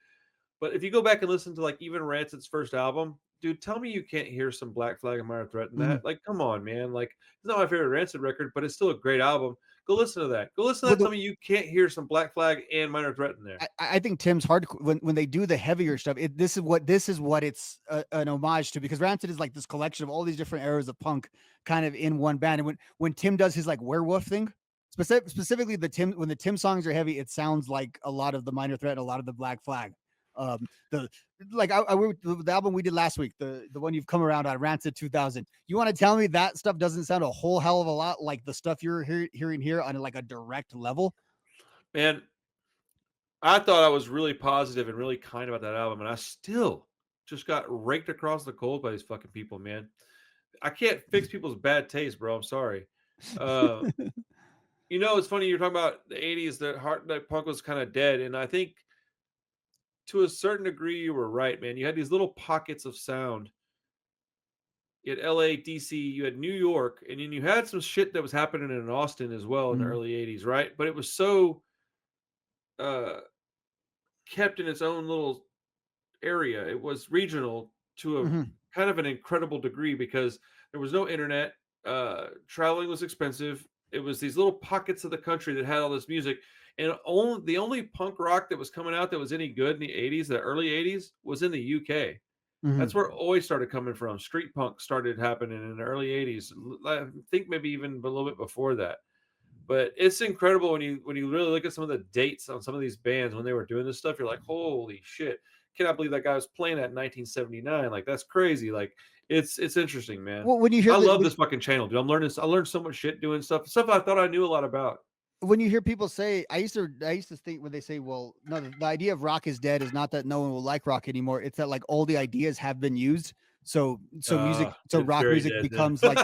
But if you go back and listen to like even Rancid's first album, dude, tell me you can't hear some Black Flag and Minor Threat in mhm. that. Like, come on, man. Like, it's not my favorite Rancid record, but it's still a great album. Go listen to that. Go listen to Well, that. Tell me you can't hear some Black Flag and Minor Threat in there. I think Tim's hard when they do the heavier stuff. This is what it's an homage to, because Rancid is like this collection of all these different eras of punk kind of in one band. And when Tim does his like werewolf thing, specifically the Tim when the Tim songs are heavy, it sounds like a lot of the Minor Threat, and a lot of the Black Flag. The like the album we did last week, the one you've come around on, Rancid 2000. You want to tell me that stuff doesn't sound a whole hell of a lot like the stuff you're hearing here on like a direct level? Man, I thought I was really positive and really kind about that album, and I still just got raked across the coals by these fucking people, man. I can't fix people's bad taste, bro. I'm sorry. Uh, it's funny you're talking about the '80s. That punk was kind of dead, and I think to a certain degree you were right, man. You had these little pockets of sound. You had LA, DC, you had New York, and then you had some shit that was happening in Austin as well in the Mhm, early '80s, right? But it was so uh, kept in its own little area. It was regional to a mhm. kind of an incredible degree because there was no internet. Traveling was expensive. It was these little pockets of the country that had all this music, and the only punk rock that was coming out that was any good in the '80s, the early '80s, was in the UK. That's where Mhm. Oi started coming from. Street punk started happening in the early '80s. I think maybe even a little bit before that. But it's incredible when you really look at some of the dates on some of these bands when they were doing this stuff. You're like, holy shit! Cannot believe that guy was playing that in 1979. Like that's crazy. Like it's interesting, man. Well, I love this fucking channel, dude. I learned so much shit doing stuff I thought I knew a lot about. when you hear people say, I used to think when they say, well, no, the idea of rock is dead is not that no one will like rock anymore. It's that like all the ideas have been used. So It's rock very music dead then. becomes like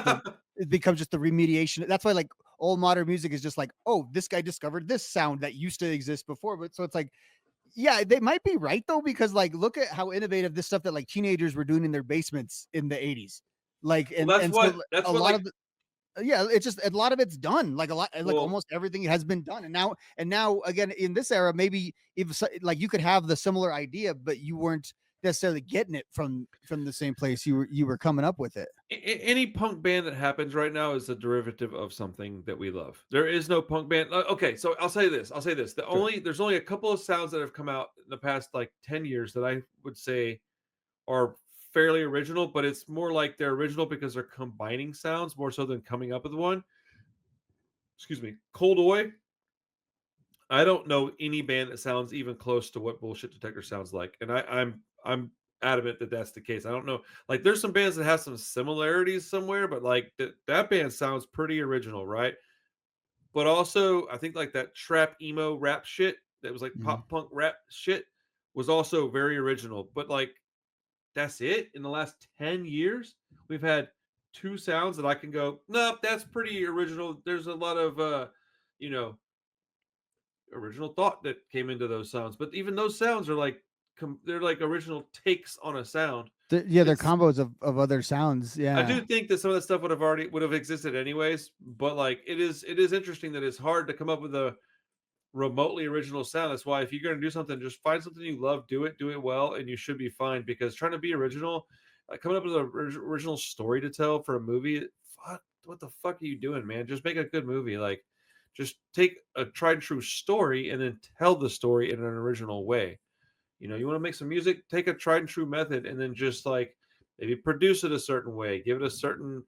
it becomes just the remediation. That's why like all modern music is just like, oh, this guy discovered this sound that used to exist before. But so it's like, yeah, they might be right though, because like look at how innovative this stuff that like teenagers were doing in their basements in the 80s. Like Well, that's and so what that's a what lot like of yeah, it's just a lot of it's done. Like a lot, like well almost everything has been done, and now again in this era, maybe if like you could have the similar idea, but you weren't necessarily getting it from the same place you were coming up with it. any punk band that happens right now is a derivative of something that we love. There is no punk band. Okay, so I'll say this. I'll say this. Sure. There's only a couple of sounds that have come out in the past like 10 years that I would say are fairly original, but it's more like they're original because they're combining sounds more so than coming up with one. Excuse me. Cold Oi. I don't know any band that sounds even close to what Bullshit Detector sounds like, and I'm adamant that that's the case. I don't know, like there's some bands that have some similarities somewhere, but like that band sounds pretty original, right? But also, I think like that trap emo rap shit that was like Mhm. pop punk rap shit was also very original. But like that's it. In the last 10 years, we've had two sounds that I can go, nope, that's pretty original. There's a lot of you know, original thought that came into those sounds. But even those sounds are like they're like original takes on a sound. Yeah, they're It's combos of other sounds. I Yeah. do think that some of that stuff would have existed anyways, but like it is interesting that it's hard to come up with a remotely original sound. That's why if you're gonna do something, just find something you love, do it well, and you should be fine. Because trying to be original, coming up with an original story to tell for a movie, what the fuck are you doing, man? Just make a good movie. Like, just take a tried and true story and then tell the story in an original way. You want to make some music, take a tried and true method, and then just like maybe produce it a certain way, give it a certain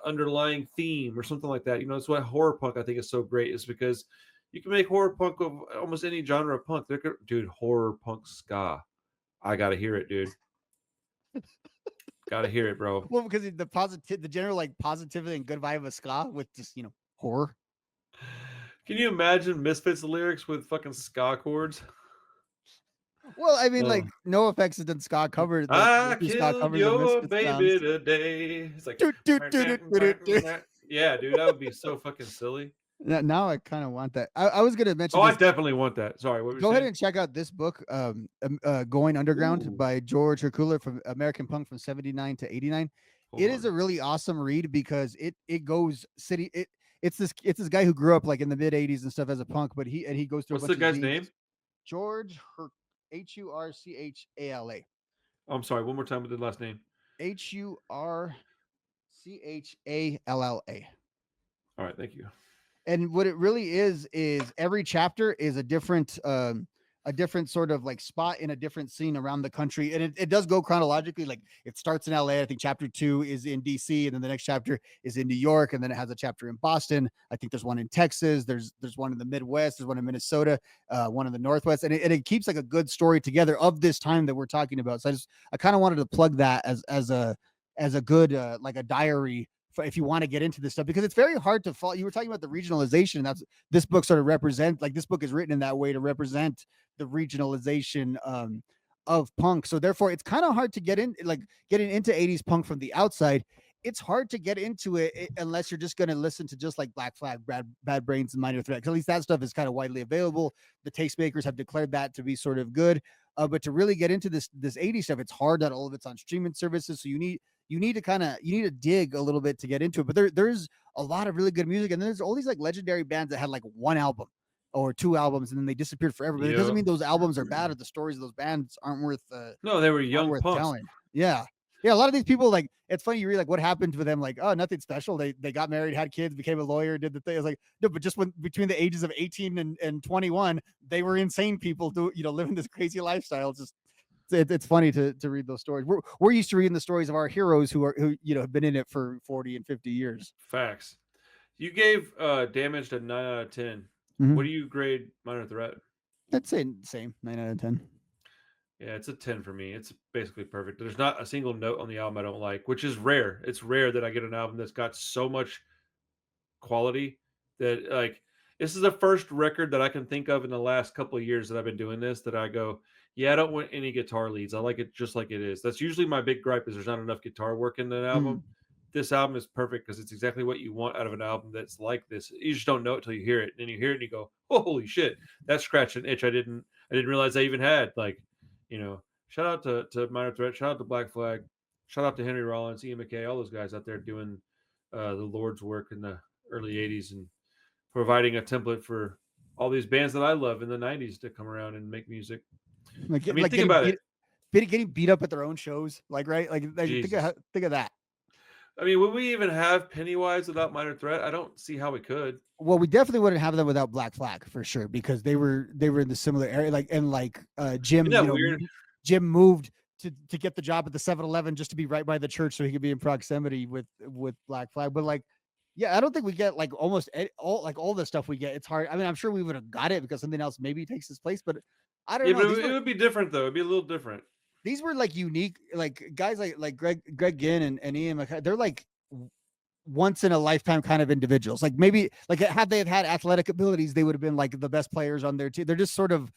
underlying theme or something like that. That's why horror punk I think is so great, is because you can make horror punk of almost any genre of punk. Dude, horror punk ska. I gotta hear it, dude. Gotta hear it, bro. Well, because the general like positivity and good vibe of ska with just horror. Can you imagine Misfits lyrics with fucking ska chords? Well, I mean, Uh, like No Effects has done ska cover like I do ska killed covers of your Misfits baby sounds. today. It's like, Doot, doot, doot, doot, doot, doot. yeah, dude, that would be so fucking silly. Now I kind of want that. I was gonna mention Oh, I this. definitely want that. Sorry, what were you Go ahead saying? and check out this book, "Going Underground" Ooh, by George Hercula from American Punk from '79 to '89. hold It is on. a really awesome read because it goes city. It's this guy who grew up like in the mid '80s and stuff as a punk, but he goes through a What's the bunch of guy's name? zines. George Hurchala. Oh, I'm sorry. One more time with the last name. Hurchalla. All right, thank you. And what it really is every chapter is a different sort of like spot in a different scene around the country, and it does go chronologically. Like it starts in LA. I think chapter 2 is in DC, and then the next chapter is in New York, and then it has a chapter in Boston. I think there's one in Texas, there's one in the Midwest, there's one in Minnesota, one in the Northwest, and it keeps like a good story together of this time that we're talking about. So I kind of wanted to plug that as a good like a diary if you want to get into this stuff, because it's very hard to follow. You were talking about the regionalization, and that's this book sort of represent, like this book is written in that way to represent the regionalization of punk. So therefore it's kind of hard to get in, like getting into 80s punk from the outside. It's hard to get into it unless you're just going to listen to just like Black Flag, Bad Brains, and Minor Threat. At least that stuff is kind of widely available. The tastemakers have declared that to be sort of good. But to really get into this 80s stuff, it's hard. Not all of it's on streaming services, so you need to dig a little bit to get into it. But there's a lot of really good music, and there's all these like legendary bands that had like one album or two albums, and then they disappeared forever. But it doesn't Yep. mean those albums are bad or the stories of those bands No, they were aren't young worth punks. telling. Yeah. Yeah, a lot of these people, like, it's funny, you read like what happened to them, like, oh, nothing special. They got married, had kids, became a lawyer, did the thing. It's like, no, but just when between the ages of 18 and 21, they were insane people living this crazy lifestyle. It's funny to read those stories. We're used to reading the stories of our heroes who have been in it for 40 and 50 years. Facts. You gave Damaged a 9 out of 10. What Mm-hmm. do you grade Minor Threat? I'd say same 9 out of 10. Yeah, it's a 10 for me. It's basically perfect. There's not a single note on the album I don't like, which is rare. It's rare that I get an album that's got so much quality that like this is the first record that I can think of in the last couple of years that I've been doing this that I go, yeah, I don't want any guitar leads. I like it just like it is. That's usually my big gripe is there's not enough guitar work in an album. Mm. This album is perfect because it's exactly what you want out of an album that's like this. You just don't know it till you hear it. And then you hear it and you go, holy shit, that scratched an itch I didn't realize I even had. Like, shout out to Minor Threat, shout out to Black Flag, shout out to Henry Rollins, Ian McKay, all those guys out there doing the Lord's work in the early 80s and providing a template for all these bands that I love in the 90s to come around and make music. Like I mean, think getting about it. getting beat up at their own shows, like right, like Jesus. think of that. I mean, would we even have Pennywise without Minor Threat? I don't see how we could. Well, we definitely wouldn't have them without Black Flag for sure, because they were in the similar area. Like and like Isn't Jim, that weird? Jim moved to get the job at the 7-Eleven just to be right by the church so he could be in proximity with Black Flag. But like, yeah, I don't think we get like all the stuff we get. It's hard. I mean, I'm sure we would have got it because something else maybe takes its place, but I don't Yeah, know. but it would be different though. It'd be a little different. These were like unique, like guys like Greg Ginn and Ian McKay. They're like once in a lifetime kind of individuals. Like maybe like had they had athletic abilities, they would have been like the best players on their team. They're just sort of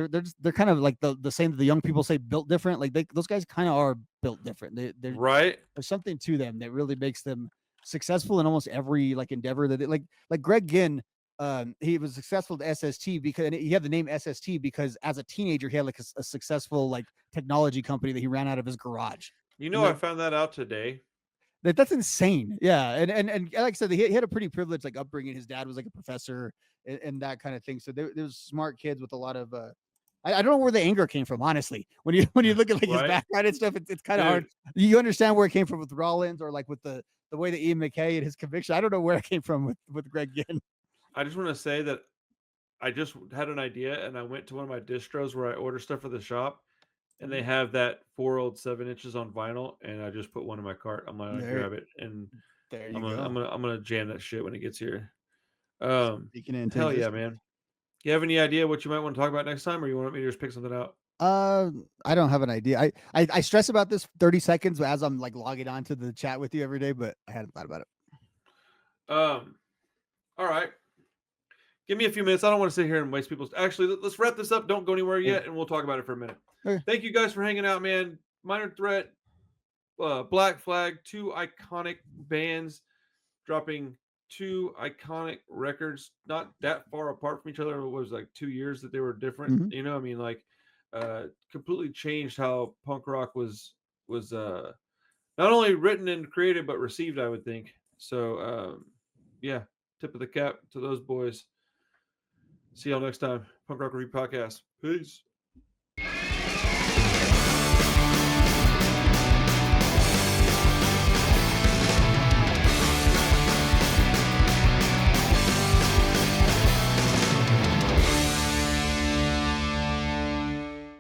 they're kind of like the same that the young people say built different. Like those guys kind of are built different. Right? There's something to them that really makes them successful in almost every like endeavor that they, like Greg Ginn. He was successful at SST because he had the name SST because as a teenager he had like a successful like technology company that he ran out of his garage. You And know, I found that out today. that's insane. Yeah, and like I said, he had a pretty privileged like upbringing. His dad was like a professor and that kind of thing. So there's smart kids with a lot of. I don't know where the anger came from, honestly. When you look at like his Right? background and stuff, it's kind of hard. Dude, You understand where it came from with Rollins or like with the way that Ian McKay and his conviction. I don't know where it came from with Greg Ginn. I just want to say that I just had an idea and I went to one of my distros where I order stuff for the shop and they Mhm. have that 4 old 7 inches on vinyl and I just put one in my cart. I'm gonna There, grab it and there I'm you gonna I'm go. gonna I'm gonna jam that shit when it gets here. Speaking it into Hell yeah, existence. man. You have any idea what you might want to talk about next time, or you want me to just pick something out? I don't have an idea. I stress about this 30 seconds as I'm like logging on to the chat with you every day, but I hadn't thought about it. Um, all right. Give me a few minutes. I don't want to sit here and waste people's. Actually, let's wrap this up. Don't go anywhere Okay. yet, and we'll talk about it for a minute. Okay. Thank you guys for hanging out, man. Minor Threat, Black Flag, two iconic bands dropping two iconic records, not that far apart from each other. It was like 2 years that they were different. Mhm. You know, I mean, like, completely changed how punk rock was not only written and created but received. I would think so. Yeah, tip of the cap to those boys. See y'all next time. Punk Rock Review Podcast. Peace.